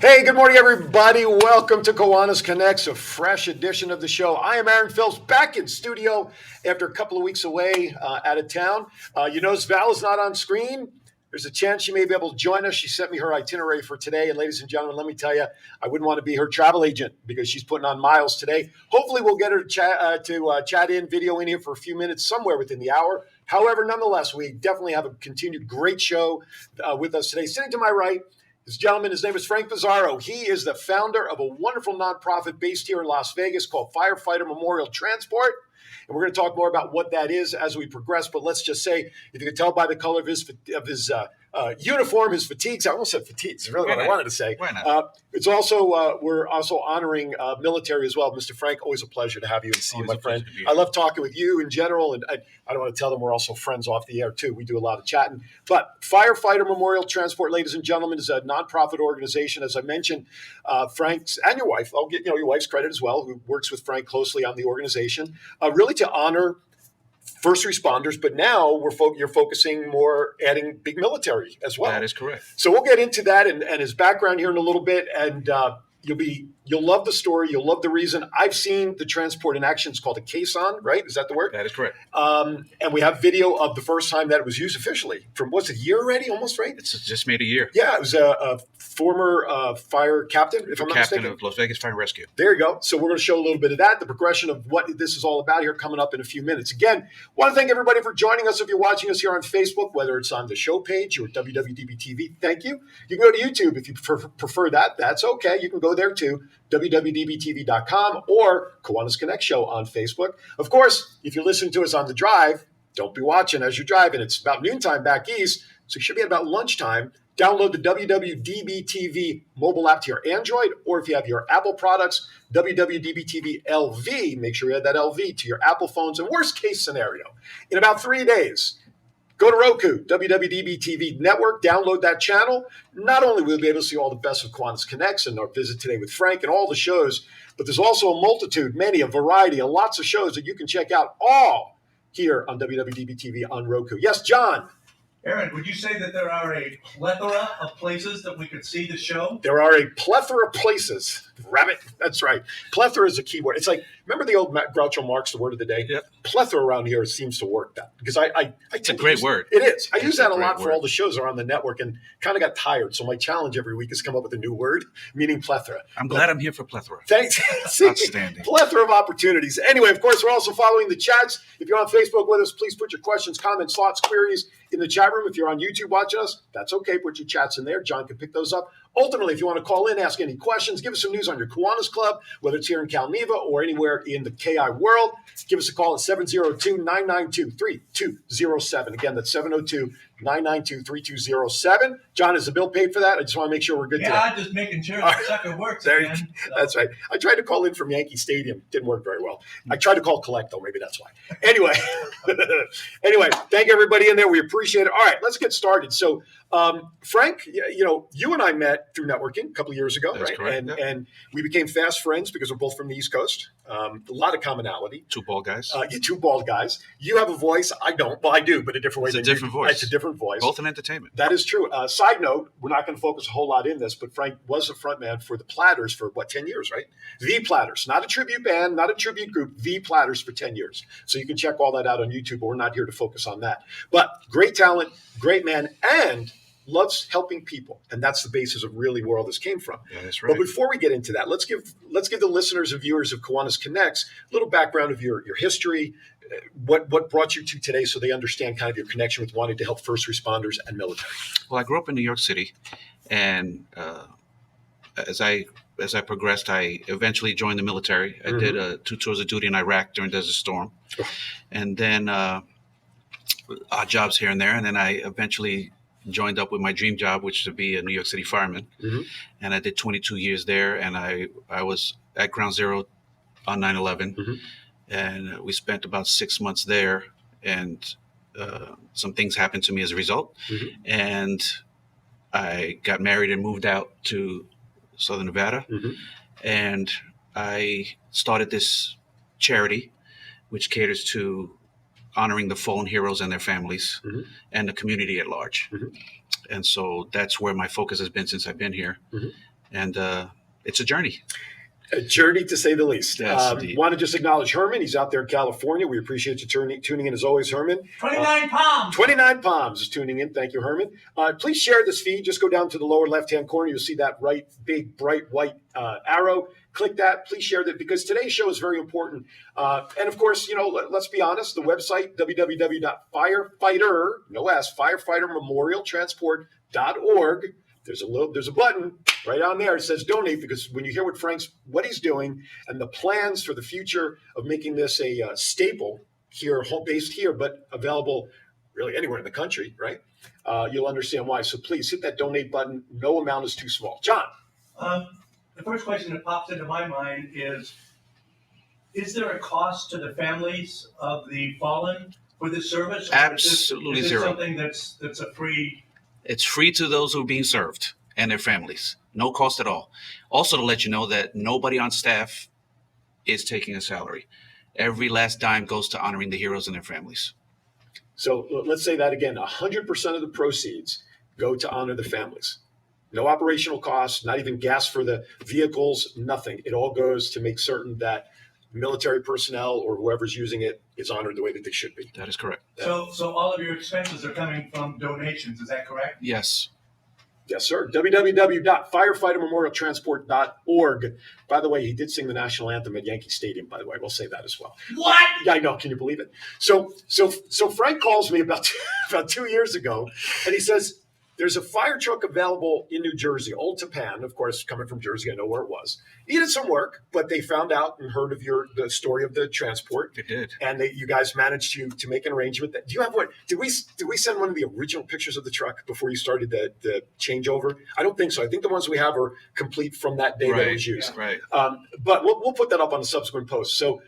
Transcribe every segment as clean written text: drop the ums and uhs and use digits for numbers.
Hey, good morning, everybody. Welcome to Kiwanis Connects, a fresh edition of the show. I am Aaron Phelps, back in studio after a couple of weeks away out of town. You notice Val is not on screen. There's a chance she may be able to join us. She sent me her itinerary for today. And ladies and gentlemen, let me tell you, I wouldn't want to be her travel agent because she's putting on miles today. Hopefully, we'll get her to chat in, video in here for a few minutes somewhere within the hour. However, nonetheless, we definitely have a continued great show with us today. Sitting to my right, this gentleman, his name is Frank Pizarro. He is the founder of a wonderful nonprofit based here in Las Vegas called Firefighter Memorial Transport. And we're going to talk more about what that is as we progress. But let's just say, if you can tell by the color of his uniform, his fatigues. I almost said fatigues. Is really what I wanted to say. Why not? It's also we're also honoring military as well. Mr. Frank, always a pleasure to have you and see you, my friend. I love talking with you in general, and I don't want to tell them we're also friends off the air too. We do a lot of chatting. But Firefighter Memorial Transport, ladies and gentlemen, is a nonprofit organization. As I mentioned, Frank's and your wife. I'll get your wife's credit as well, who works with Frank closely on the organization, really to honor first responders, but now you're focusing more, adding big military as well. That is correct. So we'll get into that and his background here in a little bit, and you'll love the story. You'll love the reason. I've seen the transport in action. It's called a caisson, right? Is that the word? That is correct. And we have video of the first time that it was used officially. From what's it, a year already? Almost, right? It's just made a year. Yeah, it was a former fire captain, if I'm not mistaken. Captain of Las Vegas Fire and Rescue. There you go. So we're going to show a little bit of that, the progression of what this is all about here coming up in a few minutes. Again, want to thank everybody for joining us. If you're watching us here on Facebook, whether it's on the show page or WWDBTV, thank you. You can go to YouTube if you prefer that. That's okay. You can go there too, WWDBTV.com or Kiwanis Connect Show on Facebook. Of course, if you're listening to us on the drive, don't be watching as you're driving. It's about noontime back east, so it should be at about lunchtime. Download the WWDBTV mobile app to your Android, or if you have your Apple products, WWDBTV LV, make sure you add that LV to your Apple phones. And worst case scenario, in about 3 days, go to Roku, WWDBTV Network, download that channel. Not only will you be able to see all the best of Kiwanis Connects and our visit today with Frank and all the shows, but there's also a multitude, a variety, and lots of shows that you can check out all here on WWDBTV on Roku. Yes, John. Aaron, would you say that there are a plethora of places that we could see the show? There are a plethora of places. Rabbit, that's right. Plethora is a key word. It's like, remember the old Groucho Marx, the word of the day? Yep. Plethora around here seems to work that. Because it's a great word. It is. I use that a lot for all the shows around the network and kind of got tired. So my challenge every week is come up with a new word, meaning plethora. I'm glad I'm here for plethora. Thanks. Outstanding. Plethora of opportunities. Anyway, of course, we're also following the chats. If you're on Facebook with us, please put your questions, comments, thoughts, queries in the chat room. If you're on YouTube watching us, that's okay. Put your chats in there. John can pick those up. Ultimately, if you want to call in, ask any questions, give us some news on your Kiwanis Club, whether it's here in Calneva or anywhere in the KI world, give us a call at 702-992-3207. Again, that's 702-992-3207. John, is the bill paid for that? I just want to make sure we're good today. Yeah, I'm just making sure the sucker works again. So. That's right. I tried to call in from Yankee Stadium. Didn't work very well. I tried to call collect, though. Maybe that's why. Anyway, thank everybody in there. We appreciate it. All right, let's get started. So, Frank, you and I met through networking a couple of years ago, That's right? correct, And we became fast friends because we're both from the East Coast. A lot of commonality. Two bald guys. You're two bald guys. You have a voice. I don't. Well, I do, but a different way. It's a different voice. It's a different voice. Both in entertainment. That is true. Side note, we're not going to focus a whole lot in this, but Frank was a frontman for the Platters for, 10 years, right? The Platters. Not a tribute band, not a tribute group. The Platters for 10 years. So you can check all that out on YouTube, but we're not here to focus on that. But great talent, great man, and loves helping people, and that's the basis of really where all this came from. Yeah, that's right. But before we get into that, let's give the listeners and viewers of Kiwanis Connects a little background of your history, what brought you to today, so they understand kind of your connection with wanting to help first responders and military. Well, I grew up in New York City, and as I progressed, I eventually joined the military. I did 2 tours of duty in Iraq during Desert Storm, and then odd jobs here and there, and then I eventually joined up with my dream job, which is to be a New York City fireman. And I did 22 years there, and I was at Ground Zero on 9/11, and we spent about 6 months there, and some things happened to me as a result, and I got married and moved out to Southern Nevada, and I started this charity which caters to honoring the fallen heroes and their families and the community at large. And so that's where my focus has been since I've been here. and it's a journey. A journey, to say the least. Yes, indeed. Want to just acknowledge Herman. He's out there in California. We appreciate you tuning in as always, Herman. 29 Palms. 29 Palms is tuning in. Thank you, Herman. Please share this feed. Just go down to the lower left-hand corner. You'll see that big, bright white arrow. Click that. Please share that, because today's show is very important. And of course, let's be honest. The website, firefightermemorialtransport.org. There's a button right on there. It says donate, because when you hear what he's doing and the plans for the future of making this a staple here, based here, but available really anywhere in the country, right? You'll understand why. So please hit that donate button. No amount is too small. John. The first question that pops into my mind is there a cost to the families of the fallen for this service? Absolutely is this zero. Something that's a free? It's free to those who are being served and their families. No cost at all. Also, to let you know that nobody on staff is taking a salary. Every last dime goes to honoring the heroes and their families. So let's say that again. 100% of the proceeds go to honor the families. No operational costs, not even gas for the vehicles, nothing. It all goes to make certain that military personnel or whoever's using it is honored the way that they should be. That is correct. So all of your expenses are coming from donations. Is that correct? Yes. Yes, sir. www.firefightermemorialtransport.org. By the way, he did sing the national anthem at Yankee Stadium, by the way. We'll say that as well. What? Yeah, I know. Can you believe it? So Frank calls me about 2 years ago, and he says, there's a fire truck available in New Jersey, Old Tappan, of course, coming from Jersey. I know where it was. Needed some work, but they found out and heard of the story of the transport. They did. And you guys managed to make an arrangement. Do you have what? Did we send one of the original pictures of the truck before you started the changeover? I don't think so. I think the ones we have are complete from that day that it was used. Right. But we'll put that up on the subsequent post. So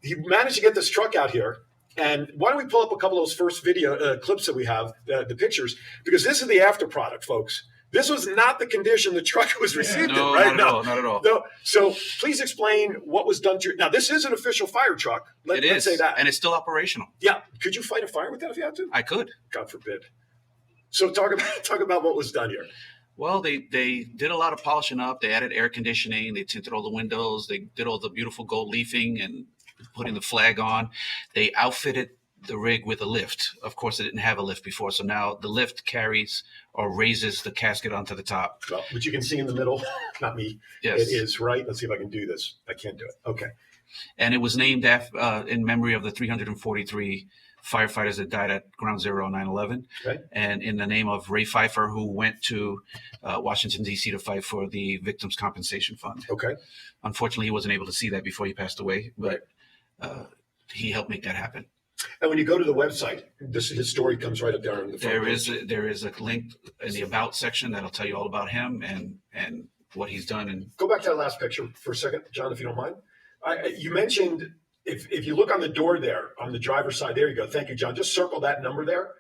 he managed to get this truck out here. And why don't we pull up a couple of those first video clips that we have, the pictures, because this is the after product, folks. This was not the condition the truck was received in, right? Not at all. No. So please explain what was done to it. Now, this is an official fire truck. Let's say that. And it's still operational. Yeah. Could you fight a fire with that if you had to? I could. God forbid. So talk about what was done here. Well, they did a lot of polishing up. They added air conditioning. They tinted all the windows. They did all the beautiful gold leafing and putting the flag on. They outfitted the rig with a lift. Of course, it didn't have a lift before, so now the lift carries or raises the casket onto the top. Well, which you can see in the middle. Not me. Yes. It is, right? Let's see if I can do this. I can't do it. Okay. And it was named in memory of the 343 firefighters that died at Ground Zero on 9/11, okay, and in the name of Ray Pfeiffer, who went to Washington, D.C. to fight for the Victims' Compensation Fund. Okay. Unfortunately, he wasn't able to see that before he passed away, but he helped make that happen. And when you go to the website, his story comes right up there in the front page. There is a link in the About section that'll tell you all about him and what he's done. And go back to that last picture for a second, John, if you don't mind. You mentioned if you look on the door there, on the driver's side, there you go. Thank you, John. Just circle that number there.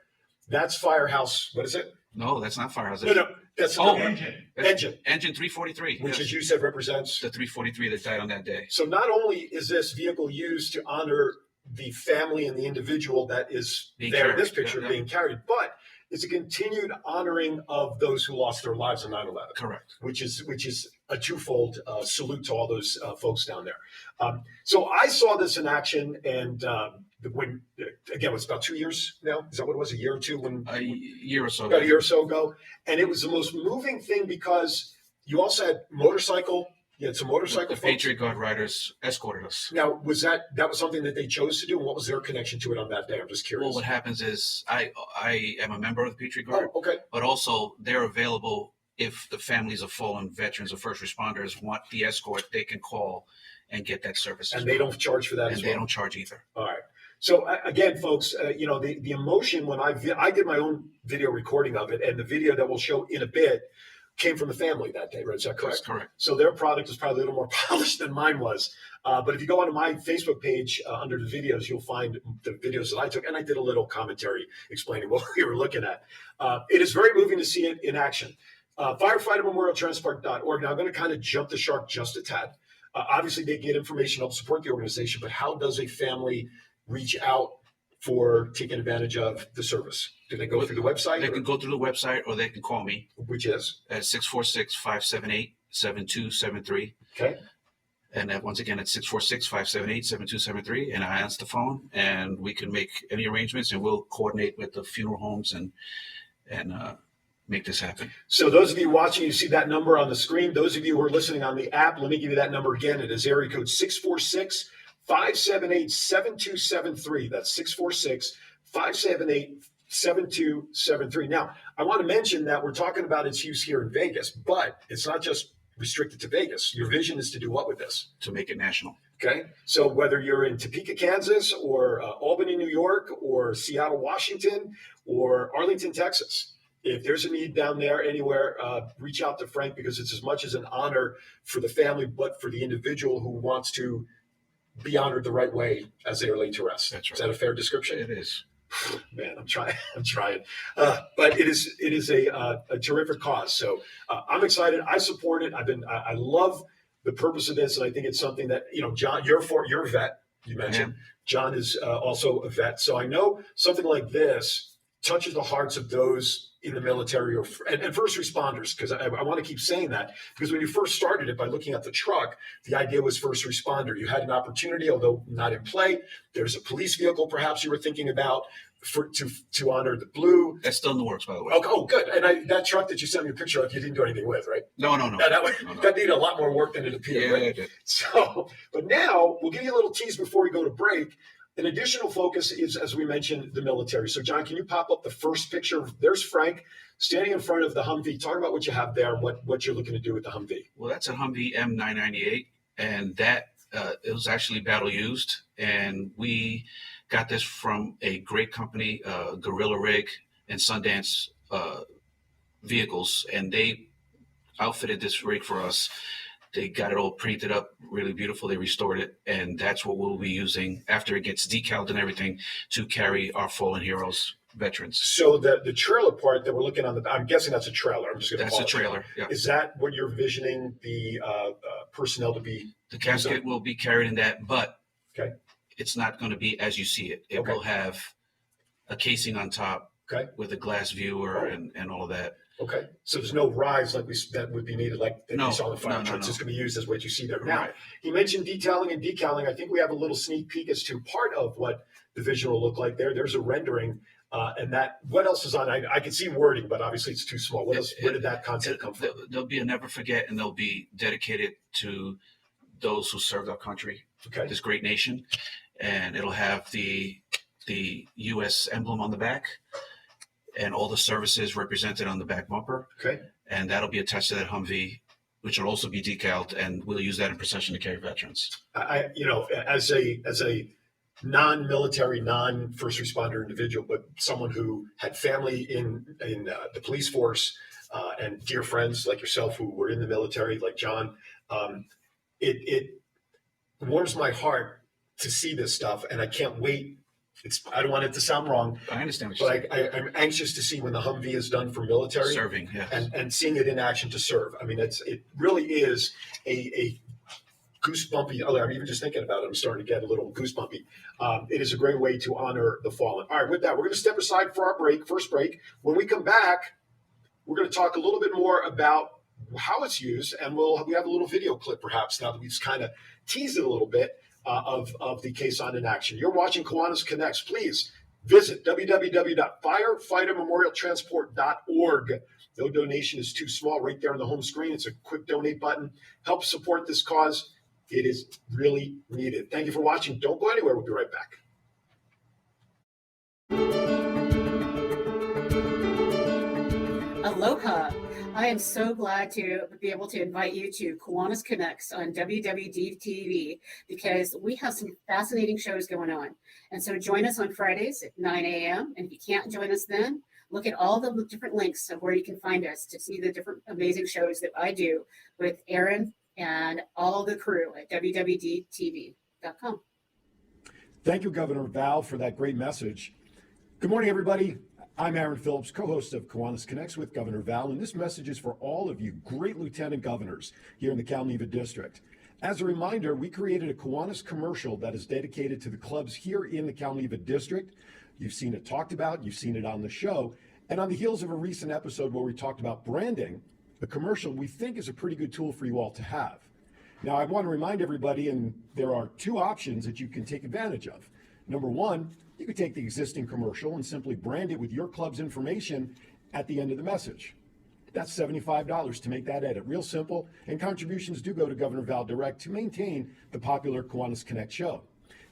That's Firehouse. What is it? No, that's not Firehouse. No. That's the engine. Engine 343. Which, yes, as you said, represents the 343 that died on that day. So not only is this vehicle used to honor the family and the individual that is being there in this picture being carried, but it's a continued honoring of those who lost their lives in 9/11. Correct. Which is a twofold salute to all those folks down there. So I saw this in action, and when again, it was about 2 years now. Is that what it was? A year or two? A year or so. About a year or so ago, and it was the most moving thing because you also had motorcycle. You had some motorcycle. The Patriot Guard riders escorted us. Now, was that was something that they chose to do, and what was their connection to it on that day? I'm just curious. Well, what happens is I am a member of the Patriot Guard. Oh, okay. But also they're available if the families of fallen veterans or first responders want the escort. They can call and get that service. And they don't charge for that as well. And they don't charge either. All right. So again, folks, the emotion when I did my own video recording of it, and the video that we'll show in a bit came from the family that day, right? Is that correct? That's correct. So their product is probably a little more polished than mine was. But if you go onto my Facebook page under the videos, you'll find the videos that I took, and I did a little commentary explaining what we were looking at. It is very moving to see it in action. Firefightermemorialtransport.org. Now I'm going to kind of jump the shark just a tad. Obviously, they get information, help support the organization, but how does a family reach out for taking advantage of the service? Do they go through the website? They can go through the website or they can call me. Which is? At 646-578-7273. Okay. And that, once again, it's 646-578-7273. And I answer the phone and we can make any arrangements and we'll coordinate with the funeral homes and make this happen. So those of you watching, you see that number on the screen. Those of you who are listening on the app, let me give you that number again. It is area code 646-578-7273. That's 646-578-7273. Now, I want to mention that we're talking about its use here in Vegas, but it's not just restricted to Vegas. Your vision is to do what with this? To make it national. Okay. So whether you're in Topeka, Kansas, or Albany, New York, or Seattle, Washington, or Arlington, Texas, if there's a need down there anywhere, reach out to Frank, because it's as much as an honor for the family, but for the individual who wants to be honored the right way as they are laid to rest. That's right. Is that a fair description? It is. Man, I'm trying. But it is a terrific cause. So I'm excited. I support it. I love the purpose of this, and I think it's something that, John, you're a vet. You mentioned John is also a vet, so I know something like this touches the hearts of those in the military and first responders, because I want to keep saying that, because when you first started it by looking at the truck, the idea was first responder. You had an opportunity, although not in play. There's a police vehicle perhaps you were thinking about to honor the blue. That's still in the works, by the way. Oh, good. And that truck that you sent me a picture of, you didn't do anything with, right? No. That needed a lot more work than it appeared. Yeah, right? it did. So, but now we'll give you a little tease before we go to break. An additional focus is, as we mentioned, the military. So, John, can you pop up the first picture? There's Frank standing in front of the Humvee. Talk about what you have there and what you're looking to do with the Humvee. Well, that's a Humvee M998, and that it was actually battle used. And we got this from a great company, Gorilla Rig and Sundance Vehicles, and they outfitted this rig for us. They got it all painted up really beautiful. They restored it, and that's what we'll be using after it gets decaled and everything to carry our fallen heroes, veterans. So the trailer part that we're looking on I'm guessing that's a trailer. I'm just going to call it. That's a trailer. Yeah. Is that what you're visioning the personnel to be? The casket will be carried in that, but okay, it's not going to be as you see it. It will have a casing on top, with a glass viewer and all of that. Okay, so there's no rise that would be needed like we saw in the fire trucks. It's going to be used as what you see there. Now, he mentioned detailing and decaling. I think we have a little sneak peek as to part of what the vision will look like there. There's a rendering, and that. What else is on? I can see wording, but obviously it's too small. What else? Where did that concept come from? There'll be a never forget, and they'll be dedicated to those who served our country, this great nation, and it'll have the U.S. emblem on the back, and all the services represented on the back bumper. Okay. And that'll be attached to that Humvee, which will also be decaled, and we'll use that in procession to carry veterans. As a non-military, non-first responder individual, but someone who had family in the police force and dear friends like yourself who were in the military, like John, it warms my heart to see this stuff, and I can't wait. I don't want it to sound wrong. I understand what you're saying. But I'm anxious to see when the Humvee is done for military. Serving, yes. And seeing it in action to serve. I mean, it really is a goosebumpy. I'm even just thinking about it, I'm starting to get a little goosebumpy. It is a great way to honor the fallen. All right, with that, we're going to step aside for our first break. When we come back, we're going to talk a little bit more about how it's used, and we have a little video clip perhaps now that we've kind of teased it a little bit. Of the case on in action. You're watching Kiwanis Connects. Please visit www.firefightermemorialtransport.org. No donation is too small. Right there on the home screen, it's a quick donate button. Help support this cause. It is really needed. Thank you for watching. Don't go anywhere. We'll be right back. Aloha. I am so glad to be able to invite you to Kiwanis Connects on WWDBTV because we have some fascinating shows going on. And so join us on Fridays at 9 a.m. And if you can't join us then, look at all the different links of where you can find us to see the different amazing shows that I do with Aaron and all the crew at WWDBTV.com. Thank you, Governor Val, for that great message. Good morning, everybody. I'm Aaron Phillips, co-host of Kiwanis Connects with Governor Val, and this message is for all of you great lieutenant governors here in the Cal Neva District. As a reminder, we created a Kiwanis commercial that is dedicated to the clubs here in the Calneva district. You've seen it talked about, you've seen it on the show. And on the heels of a recent episode where we talked about branding, the commercial we think is a pretty good tool for you all to have. Now, I want to remind everybody, and there are two options that you can take advantage of. Number one, you could take the existing commercial and simply brand it with your club's information at the end of the message. That's $75 to make that edit. Real simple, and contributions do go to Governor Val Direct to maintain the popular Kiwanis Connect show.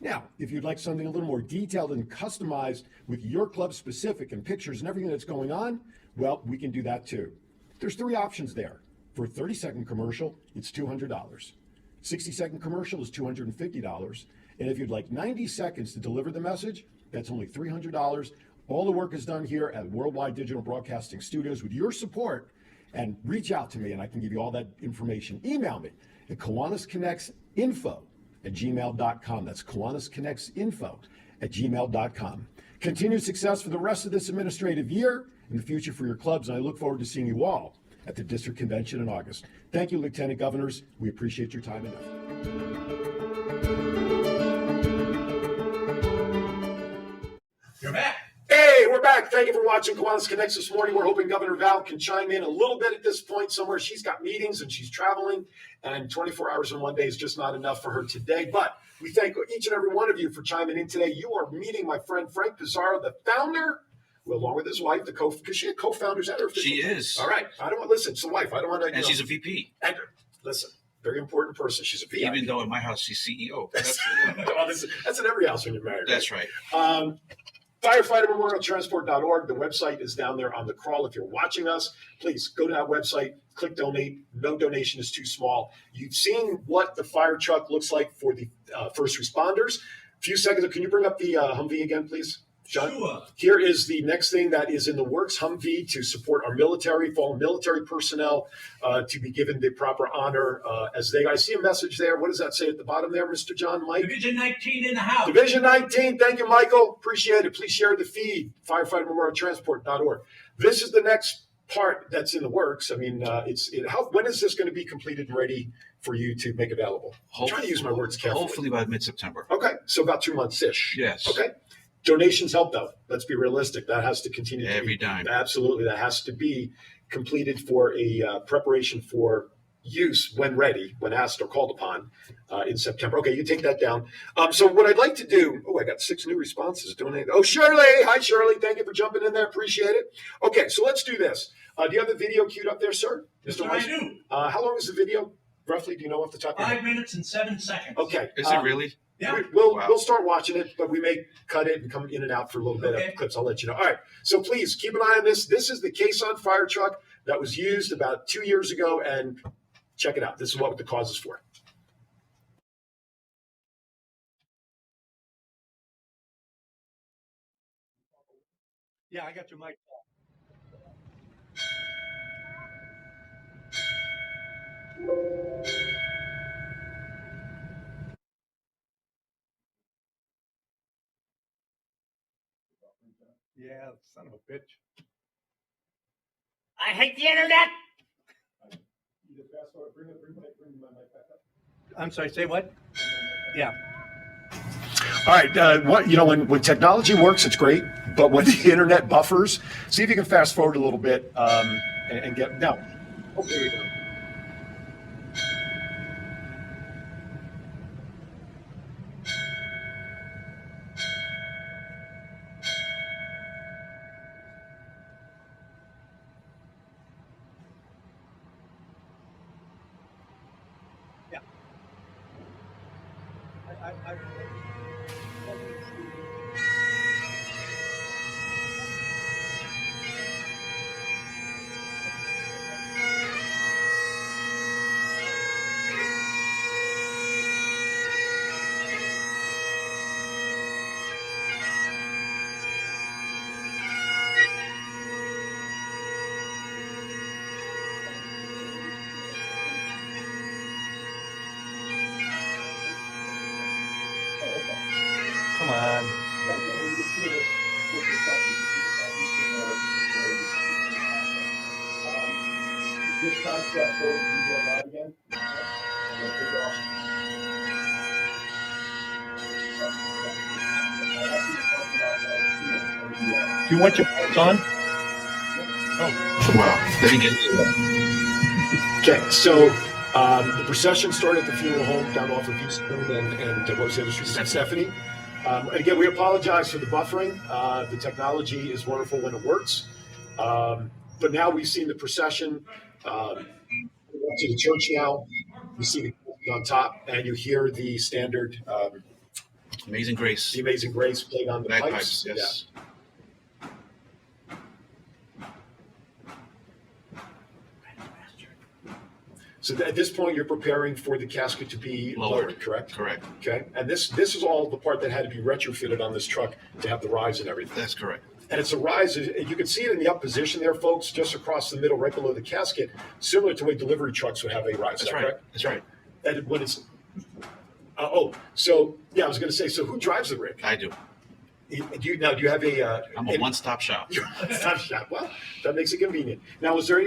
Now, if you'd like something a little more detailed and customized with your club specific and pictures and everything that's going on, well, we can do that too. There's three options there. For a 30-second commercial, it's $200. 60-second commercial is $250. And if you'd like 90 seconds to deliver the message, that's only $300. All the work is done here at Worldwide Digital Broadcasting Studios with your support. And reach out to me and I can give you all that information. Email me at KiwanisConnectsInfo@gmail.com. That's KiwanisConnectsInfo@gmail.com. Continued success for the rest of this administrative year and the future for your clubs. And I look forward to seeing you all at the district convention in August. Thank you, Lieutenant Governors. We appreciate your time and effort. You're back. Hey, we're back. Thank you for watching Kiwanis Connects this morning. We're hoping Governor Val can chime in a little bit at this point somewhere. She's got meetings and she's traveling, and 24 hours in one day is just not enough for her today. But we thank each and every one of you for chiming in today. You are meeting my friend Frank Pizarro, the founder, along with his wife, because she had co-founders at her. She is. All right. I don't want to listen. It's the wife. I don't want to. And she's a VP. And listen, very important person. She's a VP. Even though in my house she's CEO. That's in every house when you're married. That's right. Firefightermemorialtransport.org. The website is down there on the crawl. If you're watching us, please go to that website, click donate. No donation is too small. You've seen what the fire truck looks like for the first responders. A few seconds. Can you bring up the Humvee again, please? John? Sure. Here is the next thing that is in the works, Humvee, to support our military, fallen military personnel, to be given the proper honor as they. I see a message there. What does that say at the bottom there, Mr. John, Mike? Division 19 in the house. Division 19. Thank you, Michael. Appreciate it. Please share the feed, firefightermemorialtransport.org. This is the next part that's in the works. I mean, when is this going to be completed and ready for you to make available? I'm trying to use my words carefully. Hopefully by mid-September. Okay, so about 2 months-ish. Yes. Okay. Donations help, though. Let's be realistic. That has to continue. Every dime. Absolutely. That has to be completed for a preparation for use when ready, when asked or called upon in September. Okay, you take that down. So what I'd like to do, I got 6 new responses. Donate. Oh, Shirley. Hi, Shirley. Thank you for jumping in there. Appreciate it. Okay, so let's do this. Do you have the video queued up there, sir? Yes, sir, I do. How long is the video? Roughly, do you know off the top of your head? 5 minutes and 7 seconds. Okay. Is it really? Yeah. We'll start watching it, but we may cut it and come in and out for a little bit of clips. I'll let you know. All right. So please keep an eye on this. This is the Caisson fire truck that was used about 2 years ago, and check it out. This is what the cause is for. Yeah, I got your mic. Yeah, son of a bitch. I hate the internet. I'm sorry, say what? Yeah. All right. When technology works, it's great. But when the internet buffers, see if you can fast forward a little bit and get now. Oh, there we go. Come on. This concept, again. Do you want your pants on? Wow. Let me get it. Okay, so the procession started at the funeral home down off of Eastern and what was the other street? Stephanie. And again, we apologize for the buffering. The technology is wonderful when it works. But now we've seen the procession to the church now. You see the on top, and you hear the standard Amazing Grace. the Amazing Grace played on the Bagpipes, pipes. yes. So at this point, you're preparing for the casket to be lowered, correct? Correct. Okay. And this is all the part that had to be retrofitted on this truck to have the rise and everything. That's correct. And it's a rise. You can see it in the up position there, folks, just across the middle, right below the casket, similar to the way delivery trucks would have a rise. That's right. Correct? That's right. And when it's so yeah, I was going to say. So who drives the rig? I do. Do you have a? I'm a one-stop shop. One-stop shop. Well, that makes it convenient. Now, was there?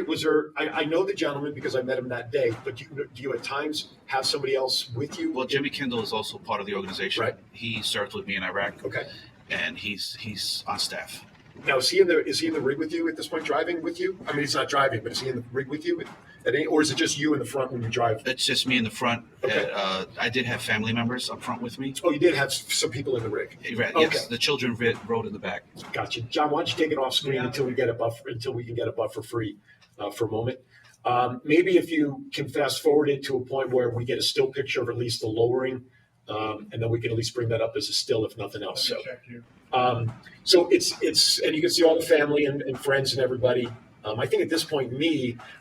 I know the gentleman because I met him that day. But do you at times have somebody else with you? Well, Jimmy Kendall is also part of the organization. Right. He served with me in Iraq. Okay. And he's on staff. Now, is he in the rig with you at this point, driving with you? I mean, he's not driving, but is he in the rig with you? Or is it just you in the front when you drive? It's just me in the front. Okay. I did have family members up front with me. Oh, you did have some people in the rig. Right, Okay. yes, the children rode in the back. Gotcha. John, why don't you take it off screen until we get a buffer, until we can get a buffer free for a moment. Maybe if you can fast forward it to a point where we get a still picture of at least the lowering, and then we can at least bring that up as a still, if nothing else. So it's and you can see all the family and friends and everybody. I think at this point,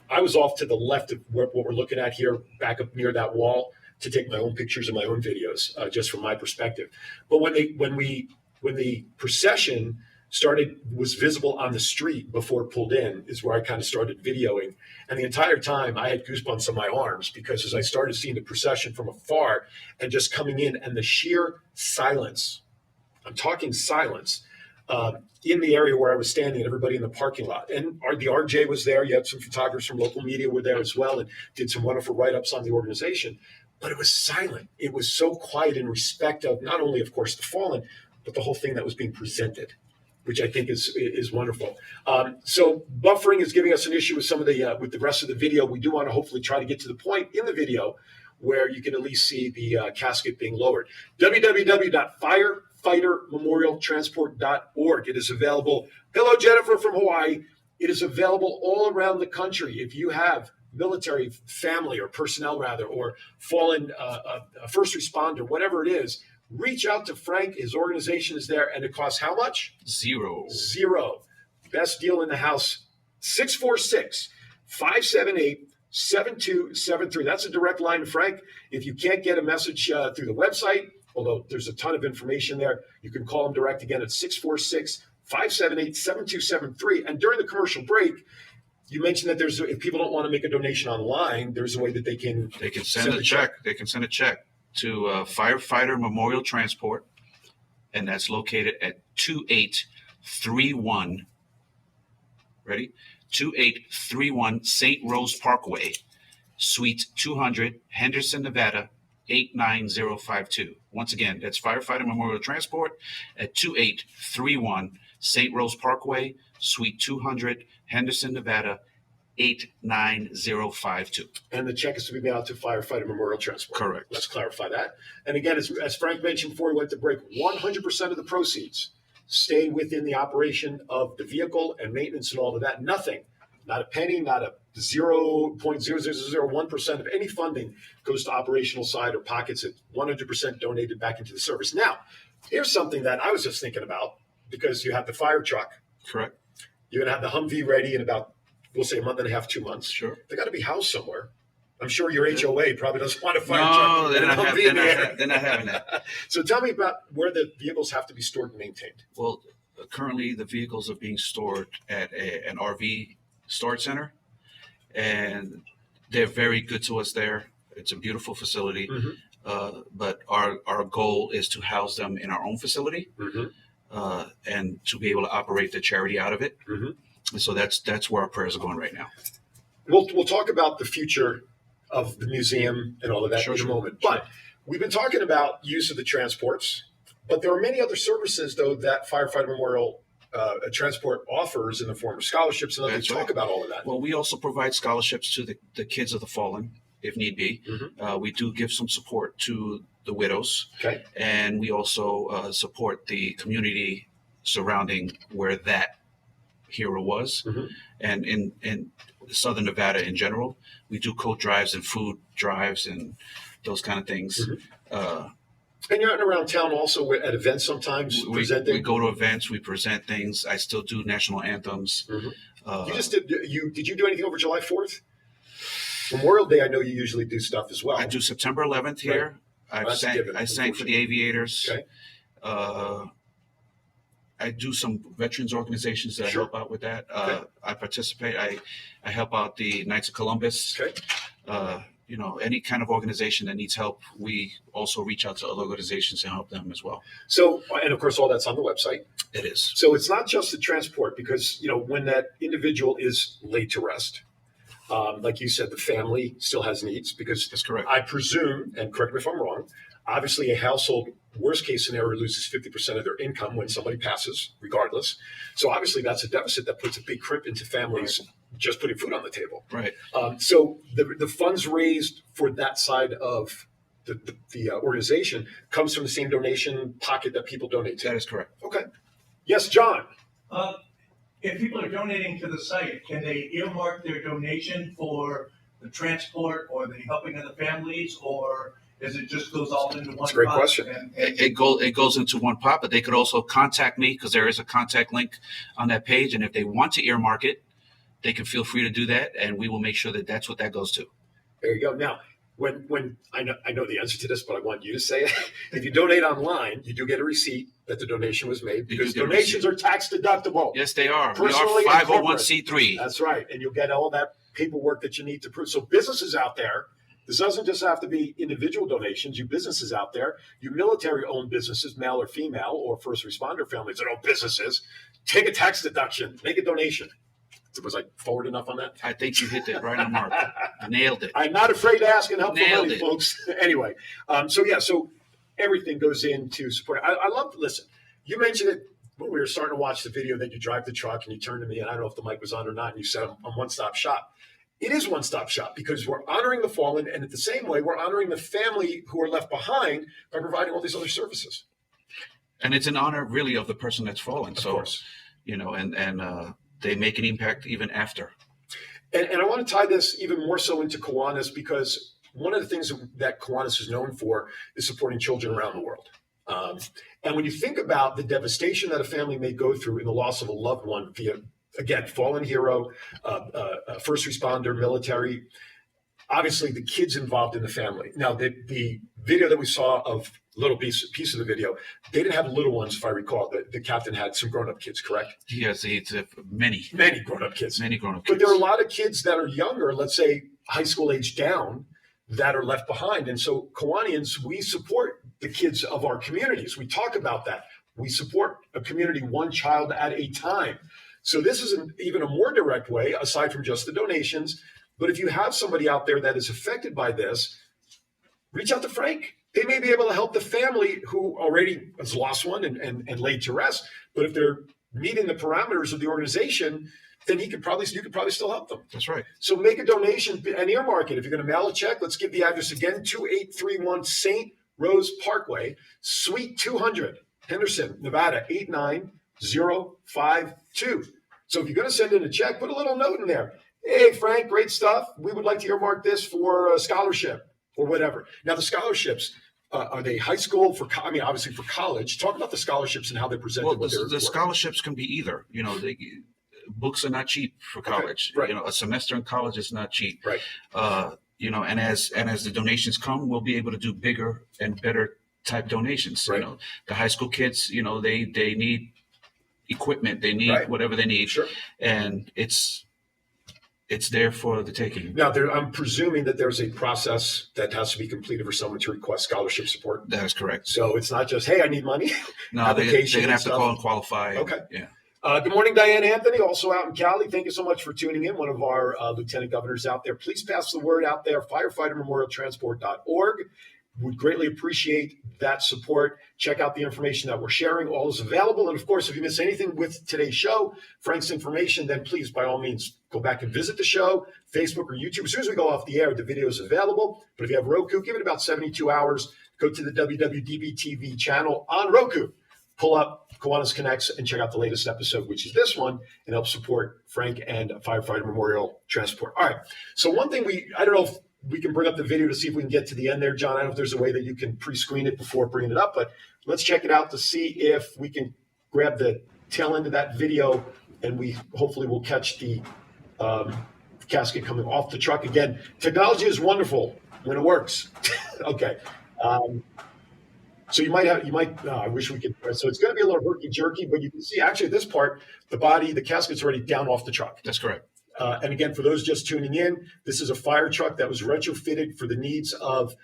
I was off to the left of what we're looking at here, back up near that wall, to take my own pictures and my own videos, just from my perspective. But when the procession was visible on the street before it pulled in, is where I kind of started videoing. And the entire time I had goosebumps on my arms, because as I started seeing the procession from afar and just coming in, and the sheer silence, I'm talking silence, in the area where I was standing, and everybody in the parking lot. And the RJ was there. You had some photographers from local media were there as well, and did some wonderful write-ups on the organization. But it was silent. It was so quiet in respect of not only, of course, the fallen, but the whole thing that was being presented, which I think is wonderful. So buffering is giving us an issue with some of with the rest of the video. We do want to hopefully try to get to the point in the video where you can at least see the casket being lowered. www.firefightermemorialtransport.org. It is available. Hello, Jennifer from Hawaii. It is available all around the country. If you have military family or personnel, rather, or fallen first responder, whatever it is, reach out to Frank. His organization is there, and it costs how much? Zero. Best deal in the house. 646-578-7273. That's a direct line to Frank. If you can't get a message through the website, although there's a ton of information there, you can call him direct again at 646-578-7273. And during the commercial break, you mentioned that if people don't want to make a donation online, there's a way that they can send a check. They can send a check to Firefighter Memorial Transport, and that's located at 2831. Ready? 2831 St. Rose Parkway, Suite 200, Henderson, Nevada, 89052. Once again, that's Firefighter Memorial Transport at 2831 St. Rose Parkway, Suite 200, Henderson, Nevada, 89052. And the check is to be mailed to Firefighter Memorial Transport. Correct. Let's clarify that. And again, as Frank mentioned before we went to break, 100% of the proceeds stay within the operation of the vehicle and maintenance and all of that. Nothing, not a penny, not a 0.0001% of any funding goes to operational side or pockets. It's 100% donated back into the service. Now, here's something that I was just thinking about, because you have the fire truck. Correct. You're going to have the Humvee ready in about, we'll say, a month and a half, 2 months. Sure. They got to be housed somewhere. I'm sure your HOA probably doesn't want a fire No, truck. they're not having that. So tell me about where the vehicles have to be stored and maintained. Well, currently the vehicles are being stored at an RV storage center, and they're very good to us there. It's a beautiful facility, but our goal is to house them in our own facility, and to be able to operate the charity out of it. And so that's where our prayers are going right now. We'll talk about the future of the museum and all of that in a moment. But we've been talking about use of the transports, but there are many other services, though, that Firefighter Memorial transport offers in the form of scholarships, and let me That's talk right. about all of that. Well, we also provide scholarships to the kids of the fallen, if need be. We do give some support to the widows, Okay. and we also support the community surrounding where that hero was. And in Southern Nevada in general, we do coat drives and food drives and those kind of things. And you're out and around town also at events sometimes presenting. We go to events, we present things. I still do national anthems. You just did you do anything over July 4th? Memorial Day, I know you usually do stuff as well. I do September 11th here. Right. I sang for the Aviators. Okay. I do some veterans organizations that help out with that. I participate. I help out the Knights of Columbus. Okay. Any kind of organization that needs help, we also reach out to other organizations and help them as well. So, and of course, all that's on the website. It is. So it's not just the transport, because when that individual is laid to rest, like you said, the family still has needs, because That's correct. I presume, and correct me if I'm wrong, obviously a household worst case scenario loses 50% of their income when somebody passes, regardless. So obviously that's a deficit that puts a big crimp into families just putting food on the table. Right. So the funds raised for that side of the organization comes from the same donation pocket that people donate to. That is correct. Okay. Yes, John. If people are donating to the site, can they earmark their donation for the transport or the helping of the families, or is it just goes all into one? That's a great pot? question. It goes into one pot, but they could also contact me, because there is a contact link on that page. And if they want to earmark it, they can feel free to do that, and we will make sure that that's what that goes to. There you go. Now, when I know the answer to this, but I want you to say it. If you donate online, you do get a receipt that the donation was made, because donations are tax deductible. Yes, they are. Personally We are and corporate. 501c3. That's right. And you'll get all that paperwork that you need to prove. So businesses out there, this doesn't just have to be individual donations. You businesses out there, you military-owned businesses, male or female, or first responder families that own businesses, take a tax deduction, make a donation. Was I forward enough on that? I think you hit it right on mark. Nailed it. I'm not afraid to ask and help for Nailed money, it. folks. Anyway, so everything goes into support. I love to listen. You mentioned it when we were starting to watch the video that you drive the truck and you turned to me, and I don't know if the mic was on or not, and you said I'm one-stop shop. It is one-stop shop, because we're honoring the fallen, and at the same way, we're honoring the family who are left behind by providing all these other services. And it's an honor, really, of the person that's fallen. Of course. They make an impact even after. And I want to tie this even more so into Kiwanis, because one of the things that Kiwanis is known for is supporting children around the world. And when you think about the devastation that a family may go through in the loss of a loved one via, again, fallen hero, first responder, military, obviously the kids involved in the family. Now, the video that we saw of little piece of the video, they didn't have little ones, if I recall. The captain had some grown-up kids, correct? Yes, it's many grown-up kids. Many grown-up But kids. there are a lot of kids that are younger, let's say high school age down, that are left behind. And so Kiwanians, we support the kids of our communities. We talk about that. We support a community one child at a time. So this is even a more direct way, aside from just the donations. But if you have somebody out there that is affected by this, reach out to Frank. They may be able to help the family who already has lost one and laid to rest. But if they're meeting the parameters of the organization, then you could probably still help them. That's right. So make a donation and earmark it. If you're going to mail a check, let's give the address again: 2831 St. Rose Parkway, Suite 200, Henderson, Nevada 89052. So if you're going to send in a check, put a little note in there. Hey, Frank, great stuff. We would like to earmark this for a scholarship or whatever. Now, the scholarships, are they high school obviously for college? Talk about the scholarships and how they're presented. Well, the scholarships can be either. Books are not cheap for college. Okay, right. A semester in college is not cheap. Right. And as the donations come, we'll be able to do bigger and better type donations. Right. The high school kids, they need equipment, they need whatever they need. Sure. And it's there for the taking. Now, I'm presuming that there's a process that has to be completed for someone to request scholarship support. That is correct. So it's not just, hey, I need money. No, they're going to have to call and qualify. Okay. Yeah. Good morning, Diane Anthony, also out in Cali. Thank you so much for tuning in. One of our lieutenant governors out there. Please pass the word out there, firefightermemorialtransport.org. Would greatly appreciate that support. Check out the information that we're sharing. All is available. And of course, if you miss anything with today's show, Frank's information, then please, by all means, go back and visit the show, Facebook or YouTube. As soon as we go off the air, the video is available. But if you have Roku, give it about 72 hours. Go to the WWDBTV channel on Roku. Pull up Kiwanis Connects and check out the latest episode, which is this one, and help support Frank and Firefighter Memorial Transport. All right. So one thing I don't know if we can bring up the video to see if we can get to the end there, John. I don't know if there's a way that you can pre-screen it before bringing it up, but let's check it out to see if we can grab the tail end of that video, and we hopefully will catch the casket coming off the truck. Again, technology is wonderful when it works. Okay. So I wish we could, so it's going to be a little herky-jerky, but you can see actually at this part, the casket's already down off the truck. That's correct. And again, for those just tuning in, this is a fire truck that was retrofitted for the needs of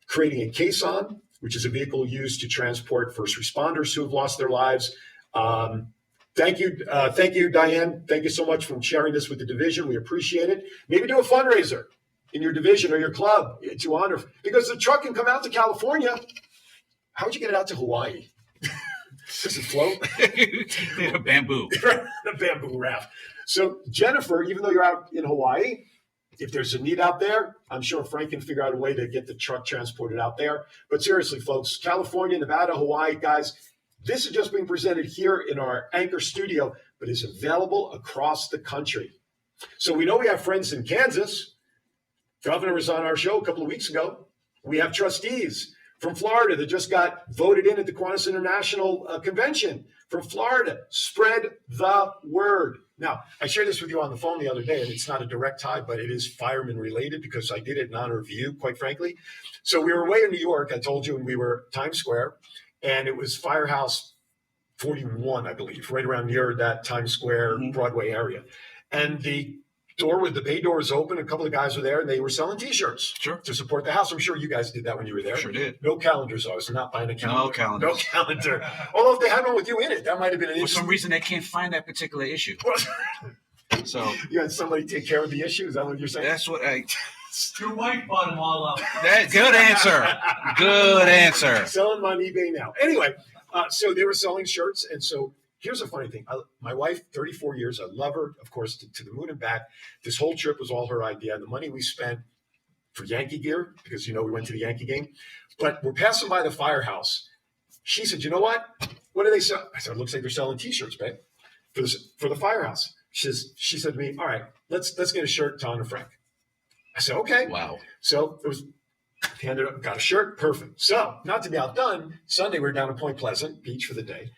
creating a caisson, which is a vehicle used to transport first responders who have lost their lives. Thank you, Diane. Thank you so much for sharing this with the division. We appreciate it. Maybe do a fundraiser in your division or your club to honor, because the truck can come out to California. How would you get it out to Hawaii? Does it float? A bamboo. A bamboo raft. So, Jennifer, even though you're out in Hawaii, if there's a need out there, I'm sure Frank can figure out a way to get the truck transported out there. But seriously, folks, California, Nevada, Hawaii, guys, this is just being presented here in our Anchor studio, but is available across the country. So we know we have friends in Kansas. Governor was on our show a couple of weeks ago. We have trustees from Florida that just got voted in at the Kiwanis International Convention. From Florida, spread the word. Now, I shared this with you on the phone the other day, and it's not a direct tie, but it is fireman related because I did it in honor of you, quite frankly. So we were away in New York, I told you, and we were Times Square, and it was Firehouse 41, I believe, right around near that Times Square, Broadway area. And the bay door was open. A couple of guys were there, and they were selling T-shirts to support the house. I'm sure you guys did that when you were there. Sure did. No calendars. I was not buying a calendar. No calendar. No calendar. Although if they had one with you in it, that might have been an For some reason, they can't find that particular issue. So you had somebody take care of the issue? Is that what you're saying? That's what Your wife bought them all up. Good answer. Good answer. Selling them on eBay now. Anyway, so they were selling shirts, and so here's a funny thing. My wife, 34 years, I love her, of course, to the moon and back. This whole trip was all her idea. The money we spent for Yankee gear, because, we went to the Yankee game. But we're passing by the firehouse. She said, you know what? What do they sell? I said, it looks like they're selling T-shirts, babe, for the firehouse. She said to me, all right, let's get a shirt to honor Frank. I said, okay. Wow. So it was handed up, got a shirt, perfect. So not to be outdone, Sunday we were down at Point Pleasant Beach for the day.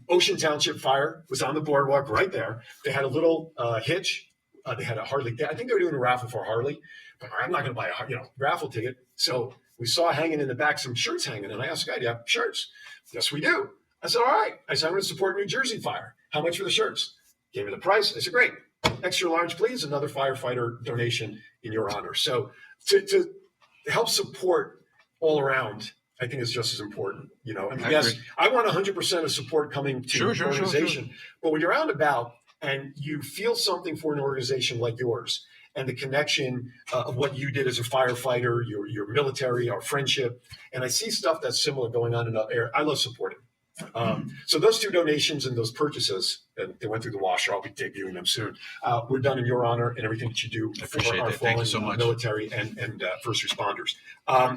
Ocean Township Fire was on the boardwalk right there. They had a little hitch. They had a Harley. I think they were doing a raffle for Harley, but I'm not going to buy a raffle ticket. So we saw hanging in the back some shirts hanging, and I asked the guy, "Do you have shirts?" Yes, we do. I said, "All right." I said, "I'm going to support New Jersey Fire. How much for the shirts?" Gave me the price. I said, "Great. Extra large, please. Another firefighter donation in your honor." So to help support all around, I think it's just as important, And yes, I want 100% of support coming to an organization. But when you're out and about and you feel something for an organization like yours and the connection of what you did as a firefighter, your military, our friendship, and I see stuff that's similar going on in the air, I love supporting. So those two donations and those purchases, and they went through the washer. I'll be debuting them soon. We're done in your honor and everything that you do for our fallen so military and first responders.